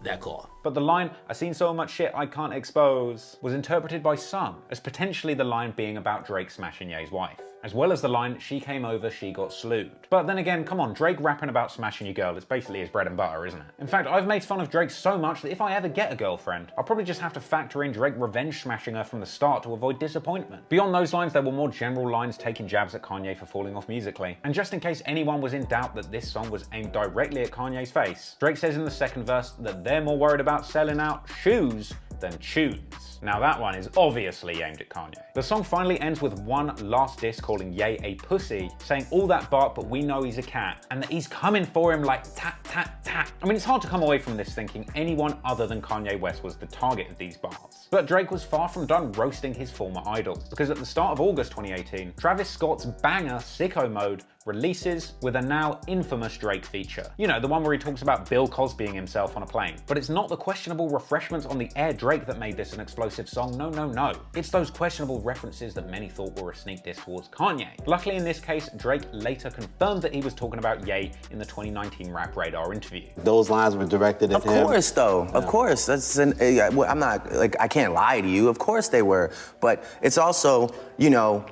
that call. But the line, "I seen so much shit I can't expose," was interpreted by some as potentially the line being about Drake smashing Ye's wife, as well as the line, "She came over, she got slewed." But then again, come on, Drake rapping about smashing your girl is basically his bread and butter, isn't it? In fact, I've made fun of Drake so much that if I ever get a girlfriend, I'll probably just have to factor in Drake revenge smashing her from the start to avoid disappointment. Beyond those lines, there were more general lines taking jabs at Kanye for falling off musically. And just in case anyone was in doubt that this song was aimed directly at Kanye's face, Drake says in the second verse that they're more worried about selling out shoes than tunes. Now that one is obviously aimed at Kanye. The song finally ends with one last diss calling Ye a pussy, saying all that bark but we know he's a cat, and that he's coming for him like tat tat tat. I mean, it's hard to come away from this thinking anyone other than Kanye West was the target of these bars. But Drake was far from done roasting his former idol, because at the start of August 2018, Travis Scott's banger Sicko Mode releases with a now infamous Drake feature. You know, the one where he talks about Bill Cosbying himself on a plane. But it's not the questionable refreshments on the air Drake that made this an explosive song, no. It's those questionable references that many thought were a sneak diss towards Kanye. Luckily in this case, Drake later confirmed that he was talking about Ye in the 2019 Rap Radar interview. Those lines were directed at him? Of course, though. Yeah. Of course. I'm not, like, I can't lie to you. Of course they were. But it's also, you know,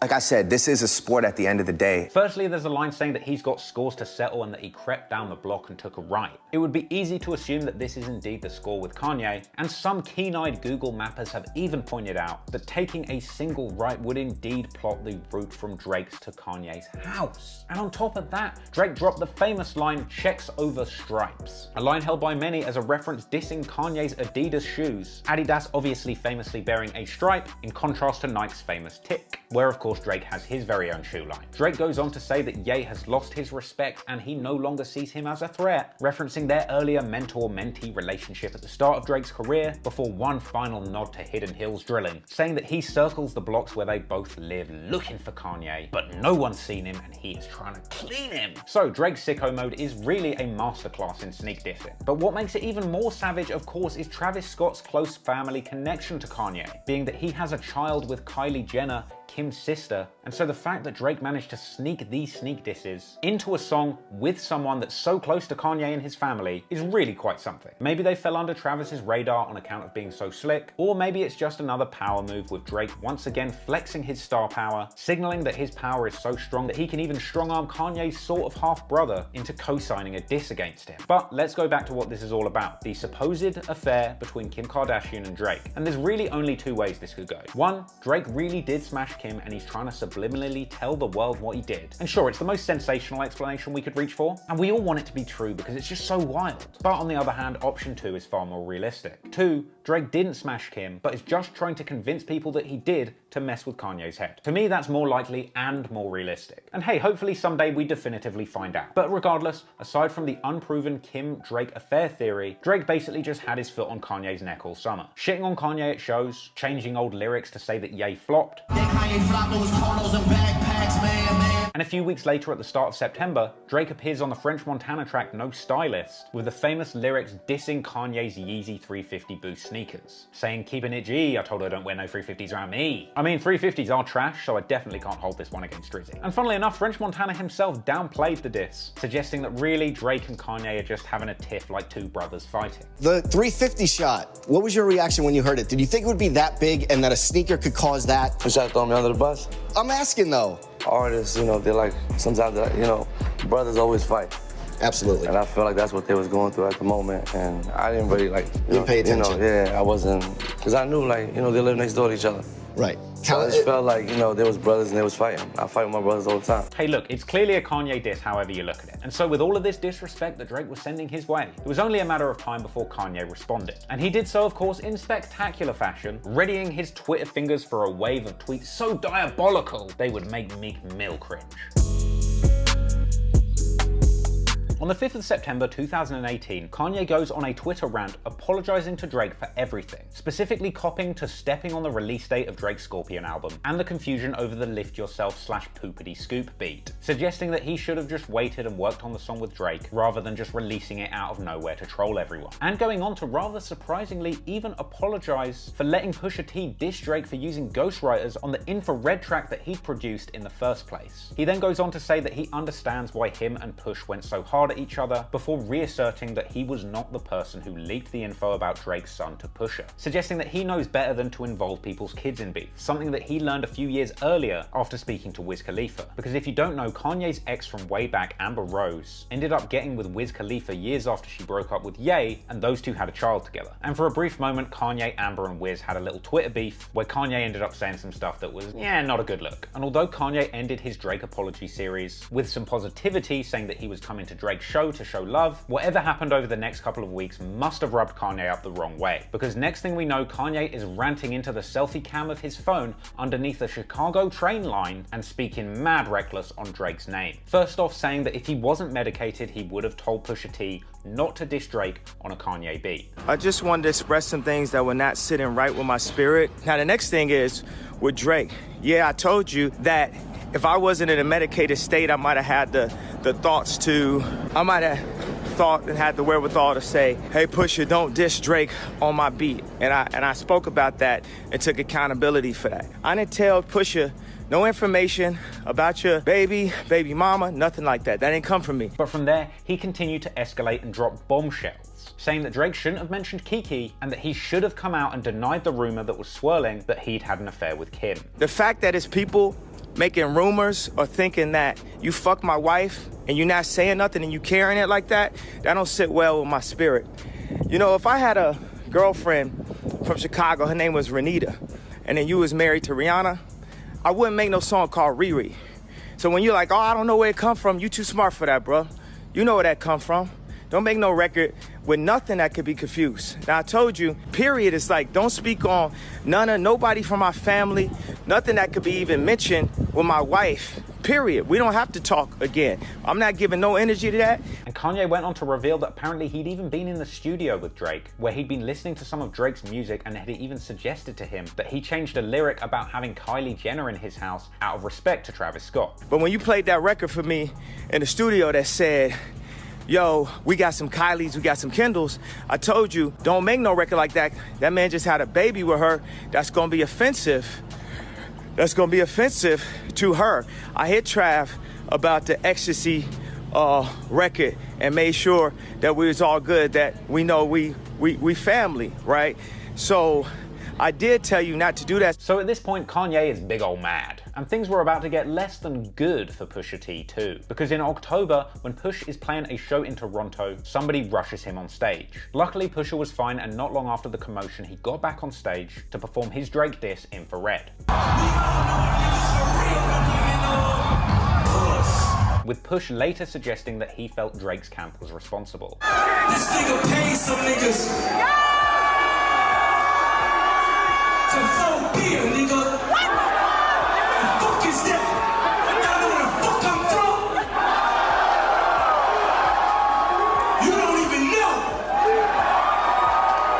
like I said, this is a sport at the end of the day. Firstly, there's a line saying that he's got scores to settle and that he crept down the block and took a right. It would be easy to assume that this is indeed the score with Kanye, and some keen-eyed Google mappers have even pointed out that taking a single right would indeed plot the route from Drake's to Kanye's house. And on top of that, Drake dropped the famous line, "checks over stripes," a line held by many as a reference dissing Kanye's Adidas shoes, Adidas obviously famously bearing a stripe in contrast to Nike's famous tick, where of course course, Drake has his very own shoe line. Drake goes on to say that Ye has lost his respect and he no longer sees him as a threat, referencing their earlier mentor-mentee relationship at the start of Drake's career before one final nod to Hidden Hills drilling, saying that he circles the blocks where they both live looking for Kanye, but no one's seen him and he is trying to clean him. So Drake's sicko mode is really a masterclass in sneak dissing. But what makes it even more savage, of course, is Travis Scott's close family connection to Kanye, being that he has a child with Kylie Jenner, Kim's sister, and so the fact that Drake managed to sneak these sneak disses into a song with someone that's so close to Kanye and his family is really quite something. Maybe they fell under Travis's radar on account of being so slick, or maybe it's just another power move with Drake once again flexing his star power, signaling that his power is so strong that he can even strong-arm Kanye's sort of half-brother into co-signing a diss against him. But let's go back to what this is all about, the supposed affair between Kim Kardashian and Drake. And there's really only two ways this could go. One, Drake really did smash Kim and he's trying to subliminally tell the world what he did. And sure, it's the most sensational explanation we could reach for, and we all want it to be true because it's just so wild. But on the other hand, option two is far more realistic. Two, Drake didn't smash Kim, but is just trying to convince people that he did to mess with Kanye's head. To me, that's more likely and more realistic. And hey, hopefully someday we definitively find out. But regardless, aside from the unproven Kim-Drake affair theory, Drake basically just had his foot on Kanye's neck all summer. Shitting on Kanye at shows, changing old lyrics to say that Ye flopped. And a few weeks later, at the start of September, Drake appears on the French Montana track No Stylist with the famous lyrics dissing Kanye's Yeezy 350 Boost sneakers, saying, "Keeping it G, I told her don't wear no 350s around me." I mean, 350s are trash, so I definitely can't hold this one against Drizzy. And funnily enough, French Montana himself downplayed the diss, suggesting that really Drake and Kanye are just having a tiff like two brothers fighting. The 350 shot, what was your reaction when you heard it? Did you think it would be that big and that a sneaker could cause that? You trying to throw me under the bus? I'm asking though. Artists, you know, they're like, sometimes, you know, brothers always fight. Absolutely. And I feel like that's what they was going through at the moment. And I didn't really like, you didn't pay attention. You know, yeah, I wasn't, because I knew, like, you know, they live next door to each other. Right. So I just felt like, you know, there was brothers and they was fighting. I fight with my brothers all the time. Hey look, it's clearly a Kanye diss however you look at it. And so with all of this disrespect that Drake was sending his way, it was only a matter of time before Kanye responded. And he did so, of course, in spectacular fashion, readying his Twitter fingers for a wave of tweets so diabolical they would make Meek Mill cringe. On the 5th of September 2018, Kanye goes on a Twitter rant apologizing to Drake for everything, specifically copping to stepping on the release date of Drake's Scorpion album and the confusion over the Lift Yourself / Poopity Scoop beat, suggesting that he should have just waited and worked on the song with Drake rather than just releasing it out of nowhere to troll everyone, and going on to rather surprisingly even apologize for letting Pusha T diss Drake for using ghostwriters on the Infrared track that he'd produced in the first place. He then goes on to say that he understands why him and Push went so hard at each other before reasserting that he was not the person who leaked the info about Drake's son to Pusha, suggesting that he knows better than to involve people's kids in beef, something that he learned a few years earlier after speaking to Wiz Khalifa. Because if you don't know, Kanye's ex from way back, Amber Rose, ended up getting with Wiz Khalifa years after she broke up with Ye, and those two had a child together. And for a brief moment, Kanye, Amber, and Wiz had a little Twitter beef where Kanye ended up saying some stuff that was, not a good look. And although Kanye ended his Drake apology series with some positivity, saying that he was coming to Drake's show to show love, whatever happened over the next couple of weeks must have rubbed Kanye up the wrong way. Because next thing we know, Kanye is ranting into the selfie cam of his phone underneath a Chicago train line and speaking mad reckless on Drake's name. First off, saying that if he wasn't medicated, he would have told Pusha T not to diss Drake on a Kanye beat. I just wanted to express some things that were not sitting right with my spirit. Now, the next thing is with Drake. Yeah, I told you that if I wasn't in a medicated state, I might have had the thoughts to, I might have thought and had the wherewithal to say, hey, Pusha, don't diss Drake on my beat. And I spoke about that and took accountability for that. I didn't tell Pusha no information about your baby mama, nothing like that. That didn't come from me. But from there, he continued to escalate and drop bombshells, saying that Drake shouldn't have mentioned Kiki and that he should have come out and denied the rumor that was swirling that he'd had an affair with Kim. The fact that it's people making rumors or thinking that you fucked my wife and you're not saying nothing and you carrying it like that, that don't sit well with my spirit. You know, if I had a girlfriend from Chicago, her name was Renita, and then you was married to Rihanna, I wouldn't make no song called Riri. So when you're like, oh, I don't know where it come from, you too smart for that, bro. You know where that come from. Don't make no record with nothing that could be confused. Now I told you, period is like, don't speak on nobody from my family, nothing that could be even mentioned with my wife. Period. We don't have to talk again. I'm not giving no energy to that. And Kanye went on to reveal that apparently he'd even been in the studio with Drake, where he'd been listening to some of Drake's music and had even suggested to him that he changed a lyric about having Kylie Jenner in his house out of respect to Travis Scott. But when you played that record for me in the studio that said, yo, we got some Kylies, we got some Kendalls, I told you, don't make no record like that. That man just had a baby with her. That's gonna be offensive. That's gonna be offensive to her. I hit Trav about the Ecstasy record and made sure that we was all good, that we know we family, right? So I did tell you not to do that. So at this point, Kanye is big ol' mad. And things were about to get less than good for Pusha T too. Because in October, when Push is playing a show in Toronto, somebody rushes him on stage. Luckily, Pusha was fine, and not long after the commotion, he got back on stage to perform his Drake diss Infrared. With Push later suggesting that he felt Drake's camp was responsible. This nigga paid some niggas to throw beer, nigga. What the fuck is that? Y'all know where the fuck I'm from? You don't even know.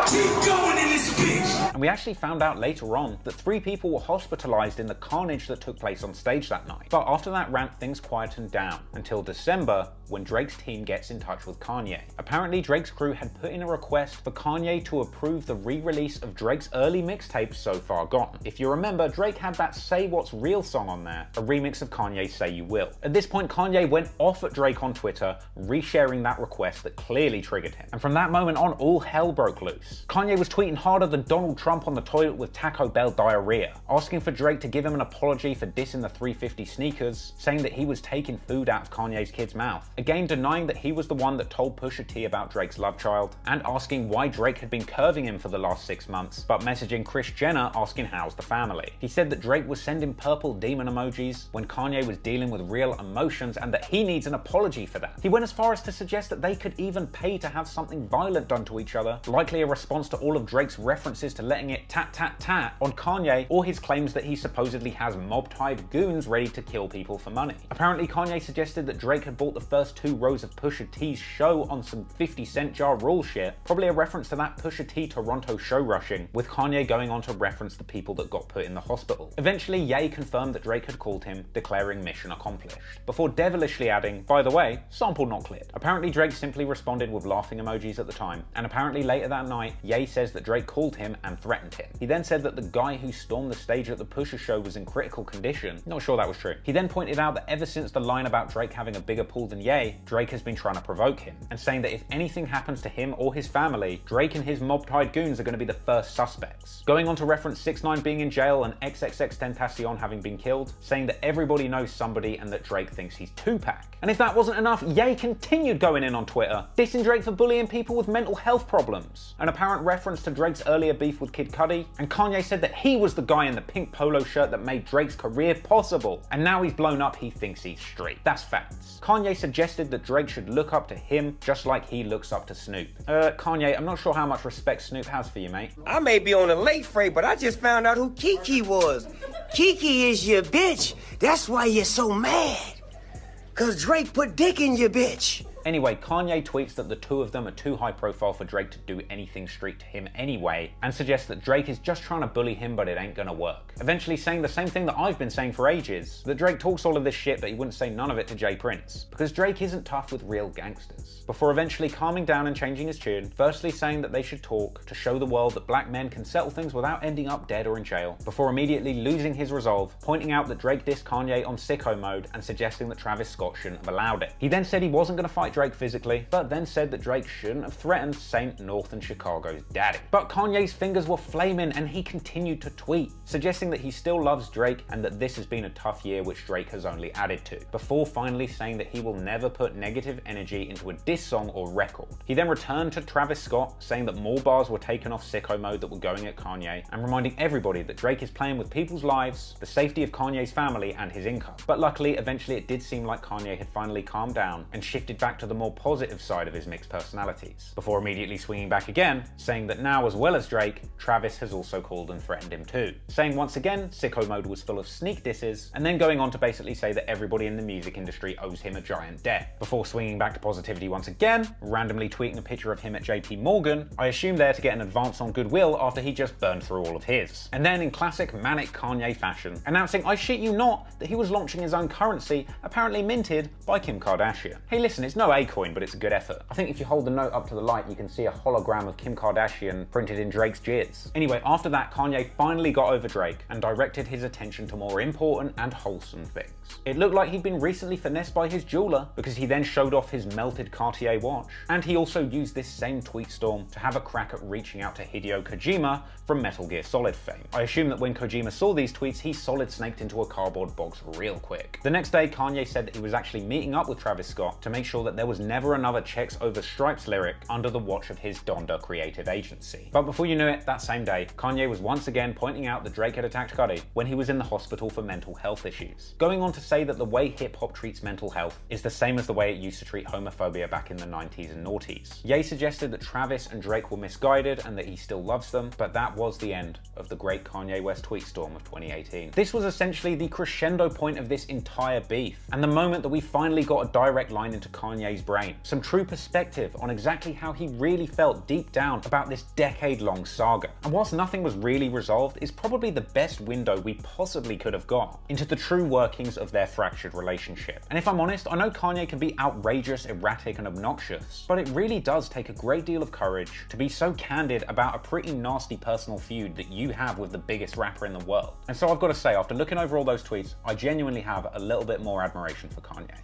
Keep going in this bitch. And we actually found out later on that 3 people were hospitalized in the carnage that took place on stage that night. But after that rant, things quietened down until December, when Drake's team gets in touch with Kanye. Apparently, Drake's crew had put in a request for Kanye to approve the re-release of Drake's early mixtape, So Far Gone. If you remember, Drake had that Say What's Real song on there, a remix of Kanye's Say You Will. At this point, Kanye went off at Drake on Twitter, resharing that request that clearly triggered him. And from that moment on, all hell broke loose. Kanye was tweeting harder than Donald Trump on the toilet with Taco Bell diarrhea, asking for Drake to give him an apology for dissing the 350 sneakers, saying that he was taking food out of Kanye's kid's mouth, again denying that he was the one that told Pusha T about Drake's love child, and asking why Drake had been curving him for the last 6 months, but messaging Kris Jenner asking how's the family. He said that Drake was sending purple demon emojis when Kanye was dealing with real emotions and that he needs an apology for that. He went as far as to suggest that they could even pay to have something violent done to each other, likely a response to all of Drake's references to letting it tat tat tat on Kanye, or his claims that he supposedly has mob-tied goons ready to kill people for money. Apparently, Kanye suggested that Drake had bought the first 2 rows of Pusha T's show on some 50 Cent Ja Rule shit, probably a reference to that Pusha T Toronto show rushing, with Kanye going on to reference the people that got put in the hospital. Eventually, Ye confirmed that Drake had called him, declaring mission accomplished, before devilishly adding, by the way, sample not cleared. Apparently, Drake simply responded with laughing emojis at the time, and apparently later that night, Ye says that Drake called him and threatened him. He then said that the guy who stormed the stage at the Pusha show was in critical condition. Not sure that was true. He then pointed out that ever since the line about Drake having a bigger pool than Ye, Drake has been trying to provoke him, and saying that if anything happens to him or his family, Drake and his mob-tied goons are going to be the first suspects. Going on to reference 6ix9ine being in jail and XXXTentacion having been killed, saying that everybody knows somebody and that Drake thinks he's Tupac. And if that wasn't enough, Ye continued going in on Twitter, dissing Drake for bullying people with mental health problems, an apparent reference to Drake's earlier beef with Kid Cudi, and Kanye said that he was the guy in the pink polo shirt that made Drake's career possible, and now he's blown up, he thinks he's straight. That's facts. Kanye suggested that Drake should look up to him just like he looks up to Snoop. Kanye, I'm not sure how much respect Snoop has for you, mate. I may be on a late freight, but I just found out who Kiki was. Kiki is your bitch. That's why you're so mad. Cause Drake put dick in your bitch. Anyway, Kanye tweets that the 2 of them are too high profile for Drake to do anything street to him anyway, and suggests that Drake is just trying to bully him but it ain't gonna work. Eventually saying the same thing that I've been saying for ages, that Drake talks all of this shit but he wouldn't say none of it to Jay Prince, because Drake isn't tough with real gangsters. Before eventually calming down and changing his tune, firstly saying that they should talk to show the world that black men can settle things without ending up dead or in jail, before immediately losing his resolve, pointing out that Drake dissed Kanye on sicko mode and suggesting that Travis Scott shouldn't have allowed it. He then said he wasn't gonna fight Drake physically, but then said that Drake shouldn't have threatened St. North and Chicago's daddy. But Kanye's fingers were flaming and he continued to tweet, suggesting that he still loves Drake and that this has been a tough year which Drake has only added to, before finally saying that he will never put negative energy into a diss song or record. He then returned to Travis Scott, saying that more bars were taken off sicko mode that were going at Kanye, and reminding everybody that Drake is playing with people's lives, the safety of Kanye's family, and his income. But luckily, eventually it did seem like Kanye had finally calmed down and shifted back to the more positive side of his mixed personalities, before immediately swinging back again, saying that now, as well as Drake, Travis has also called and threatened him too, saying once again Sicko Mode was full of sneak disses, and then going on to basically say that everybody in the music industry owes him a giant debt, before swinging back to positivity once again, randomly tweeting a picture of him at JP Morgan, I assume there to get an advance on goodwill after he just burned through all of his. And then in classic manic Kanye fashion, announcing, I shit you not, that he was launching his own currency, apparently minted by Kim Kardashian. Hey listen, it's no A-coin, but it's a good effort. I think if you hold the note up to the light, you can see a hologram of Kim Kardashian printed in Drake's jizz. Anyway, after that, Kanye finally got over Drake and directed his attention to more important and wholesome things. It looked like he'd been recently finessed by his jeweler, because he then showed off his melted Cartier watch. And he also used this same tweet storm to have a crack at reaching out to Hideo Kojima from Metal Gear Solid fame. I assume that when Kojima saw these tweets, he solid snaked into a cardboard box real quick. The next day, Kanye said that he was actually meeting up with Travis Scott to make sure that there was never another Checks Over Stripes lyric under the watch of his Donda creative agency. But before you knew it, that same day, Kanye was once again pointing out that Drake had attacked Cudi when he was in the hospital for mental health issues, going on to say that the way hip-hop treats mental health is the same as the way it used to treat homophobia back in the 90s and noughties. Ye suggested that Travis and Drake were misguided and that he still loves them, but that was the end of the great Kanye West tweet storm of 2018. This was essentially the crescendo point of this entire beef, and the moment that we finally got a direct line into Kanye's brain, some true perspective on exactly how he really felt deep down about this decade-long saga. And whilst nothing was really resolved, it's probably the best window we possibly could have got into the true workings of their fractured relationship. And if I'm honest, I know Kanye can be outrageous, erratic, and obnoxious, but it really does take a great deal of courage to be so candid about a pretty nasty personal feud that you have with the biggest rapper in the world. And so I've got to say, after looking over all those tweets, I genuinely have a little bit more admiration for Kanye.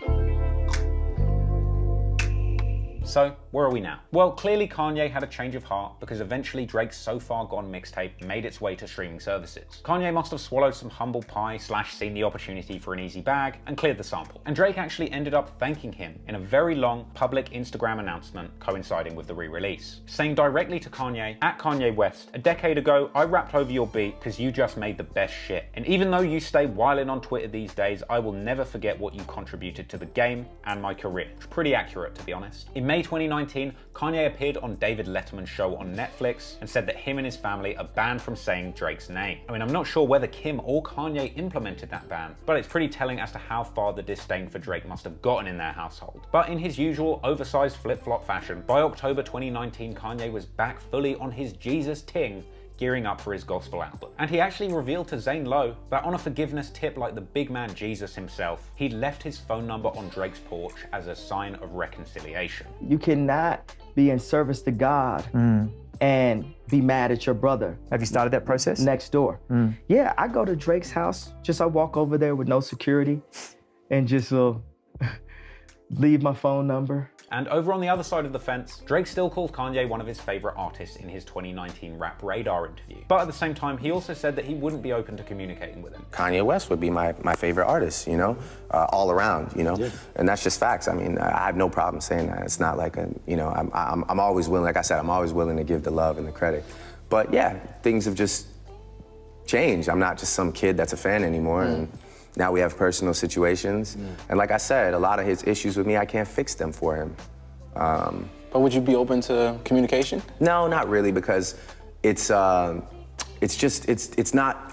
So, where are we now? Well, clearly Kanye had a change of heart because eventually Drake's So Far Gone mixtape made its way to streaming services. Kanye must have swallowed some humble pie / seen the opportunity for an easy bag and cleared the sample. And Drake actually ended up thanking him in a very long public Instagram announcement coinciding with the re-release, saying directly to Kanye, at Kanye West, a decade ago I rapped over your beat because you just made the best shit. And even though you stay wildin' on Twitter these days, I will never forget what you contributed to the game and my career. Pretty accurate, to be honest. In May 2019, Kanye appeared on David Letterman's show on Netflix and said that him and his family are banned from saying Drake's name. I mean, I'm not sure whether Kim or Kanye implemented that ban, but it's pretty telling as to how far the disdain for Drake must have gotten in their household. But in his usual oversized flip-flop fashion, by October 2019, Kanye was back fully on his Jesus ting, gearing up for his gospel album. And he actually revealed to Zane Lowe that on a forgiveness tip like the big man Jesus himself, he'd left his phone number on Drake's porch as a sign of reconciliation. You cannot be in service to God and be mad at your brother. Have you started that process? Next door. Yeah, I go to Drake's house, I walk over there with no security and just leave my phone number. And over on the other side of the fence, Drake still calls Kanye one of his favorite artists in his 2019 Rap Radar interview. But at the same time, he also said that he wouldn't be open to communicating with him. Kanye West would be my favorite artist, you know, all around, you know, and that's just facts. I mean, I have no problem saying that. It's not like I'm always willing, like I said, I'm always willing to give the love and the credit. But yeah, things have just changed. I'm not just some kid that's a fan anymore. And now we have personal situations. And like I said, a lot of his issues with me, I can't fix them for him. But would you be open to communication? No, not really, because it's not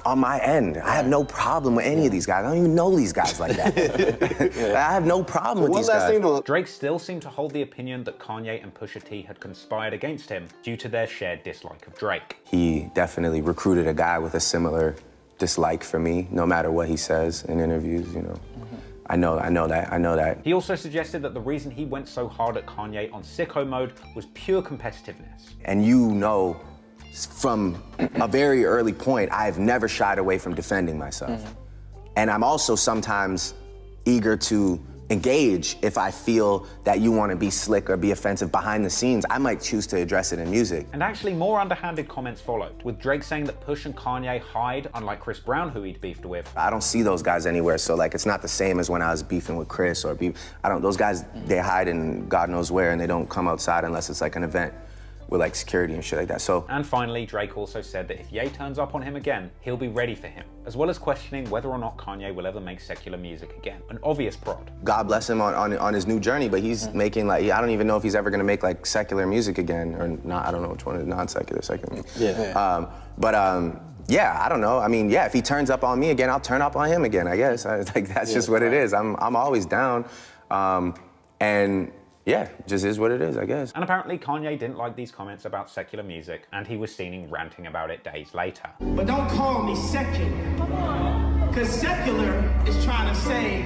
on my end. I have no problem with any of these guys. I don't even know these guys like that. I have no problem with these guys. Drake still seemed to hold the opinion that Kanye and Pusha T had conspired against him due to their shared dislike of Drake. He definitely recruited a guy with a similar dislike for me, no matter what he says in interviews, you know. I know that. He also suggested that the reason he went so hard at Kanye on Sicko Mode was pure competitiveness. And you know, from a very early point, I've never shied away from defending myself. And I'm also sometimes eager to engage if I feel that you want to be slick or be offensive behind the scenes. I might choose to address it in music. And actually more underhanded comments followed, with Drake saying that Push and Kanye hide, unlike Chris Brown, who he'd beefed with. I don't see those guys anywhere, so like it's not the same as when I was beefing with Chris or those guys, they hide in God knows where and they don't come outside unless it's like an event. with like security and shit like that. So. And finally, Drake also said that if Ye turns up on him again, he'll be ready for him, as well as questioning whether or not Kanye will ever make secular music again. An obvious prod. God bless him on his new journey, but he's making like, I don't even know if he's ever gonna make like secular music again or not. I don't know which one is non-secular, secular. Yeah. Yeah, I don't know. I mean, yeah, if he turns up on me again, I'll turn up on him again, I guess. Like that's just what it is. I'm always down. And yeah, just is what it is, I guess. And apparently Kanye didn't like these comments about secular music, and he was seen ranting about it days later. But don't call me secular, because secular is trying to say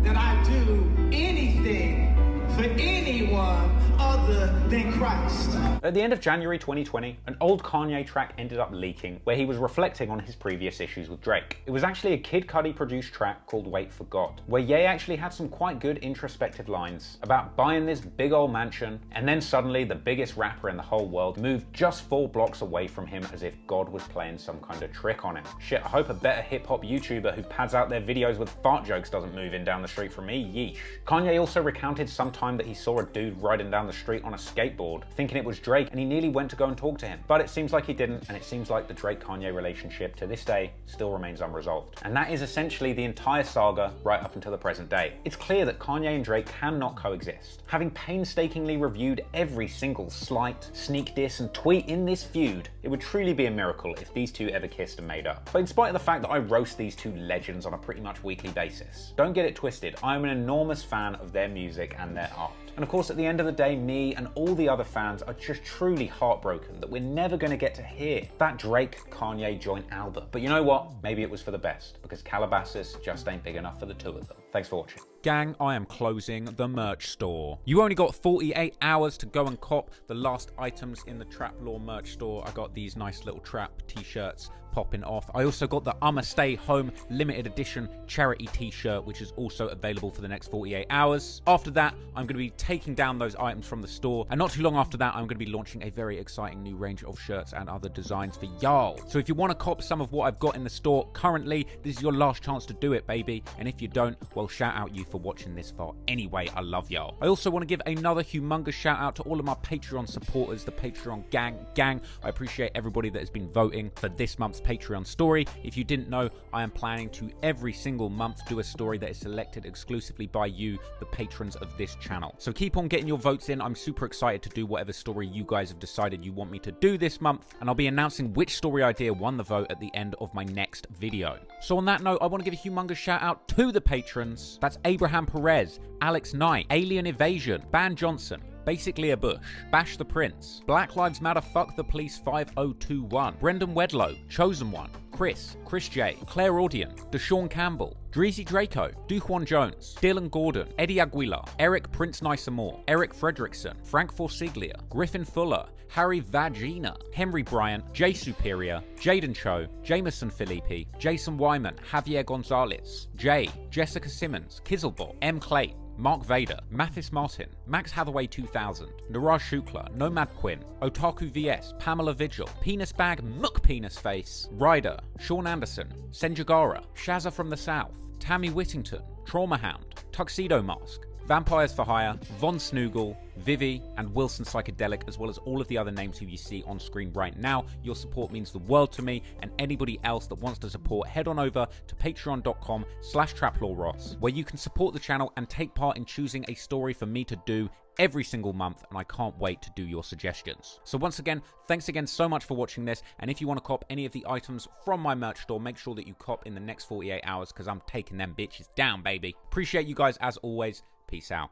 that I do anything for anyone other than Christ. At the end of January 2020, an old Kanye track ended up leaking where he was reflecting on his previous issues with Drake. It was actually a Kid Cudi produced track called Wait for God, where Ye actually had some quite good introspective lines about buying this big old mansion, and then suddenly the biggest rapper in the whole world moved just 4 blocks away from him as if God was playing some kind of trick on him. Shit, I hope a better hip-hop YouTuber who pads out their videos with fart jokes doesn't move in down the street from me, yeesh. Kanye also recounted sometime that he saw a dude riding down the street on a skateboard, thinking it was Drake, and he nearly went to go and talk to him. But it seems like he didn't, and it seems like the Drake-Kanye relationship to this day still remains unresolved. And that is essentially the entire saga right up until the present day. It's clear that Kanye and Drake cannot coexist. Having painstakingly reviewed every single slight, sneak diss, and tweet in this feud, it would truly be a miracle if these two ever kissed and made up. But in spite of the fact that I roast these two legends on a pretty much weekly basis, don't get it twisted, I am an enormous fan of their music and their art. And of course, at the end of the day, me and all the other fans are just truly heartbroken that we're never going to get to hear that Drake-Kanye joint album. But you know what? Maybe it was for the best, because Calabasas just ain't big enough for the two of them. Thanks for watching. Gang, I am closing the merch store. You only got 48 hours to go and cop the last items in the Trap Law merch store. I got these nice little trap t-shirts popping off. I also got the I'ma Stay Home limited edition charity t-shirt, which is also available for the next 48 hours. After that, I'm going to be taking down those items from the store, and not too long after that, I'm going to be launching a very exciting new range of shirts and other designs for y'all. So if you want to cop some of what I've got in the store currently, this is your last chance to do it, baby. And if you don't, well, shout out you for watching this far anyway. I love y'all. I also want to give another humongous shout out to all of my Patreon supporters, the Patreon gang. I appreciate everybody that has been voting for this month's Patreon story. If you didn't know, I am planning to every single month do a story that is selected exclusively by you, the patrons of this channel. So keep on getting your votes in. I'm super excited to do whatever story you guys have decided you want me to do this month, and I'll be announcing which story idea won the vote at the end of my next video. So on that note, I want to give a humongous shout out to the patrons. That's Abraham Perez, Alex Knight, Alien Evasion, Ban Johnson, Basically a Bush, Bash the Prince, Black Lives Matter Fuck the Police 5021, Brendan Wedlow, Chosen One, Chris J, Claire Audion, Deshaun Campbell, Dreezy Draco, Dujuan Jones, Dylan Gordon, Eddie Aguilar, Eric Prince Niceamore, Eric Fredrickson, Frank Forsiglia, Griffin Fuller, Harry Vagina, Henry Bryant, Jay Superior, Jaden Cho, Jameson Filippi, Jason Wyman, Javier Gonzalez, Jay, Jessica Simmons, Kizzlebot, M. Clay, Mark Vader, Mathis Martin, Max Hathaway 2000, Niraj Shukla, Nomad Quinn, Otaku VS, Pamela Vigil, Penis Bag Muck Penis Face, Ryder, Sean Anderson, Senjagara, Shazza from the South, Tammy Whittington, Trauma Hound, Tuxedo Mask, Vampires for Hire, Von Snoogle, Vivi, and Wilson Psychedelic, as well as all of the other names who you see on screen right now. Your support means the world to me, and anybody else that wants to support, head on over to patreon.com/traplawross, where you can support the channel and take part in choosing a story for me to do every single month, and I can't wait to do your suggestions. So once again, thanks again so much for watching this, and if you want to cop any of the items from my merch store, make sure that you cop in the next 48 hours, because I'm taking them bitches down, baby. Appreciate you guys as always. Peace out.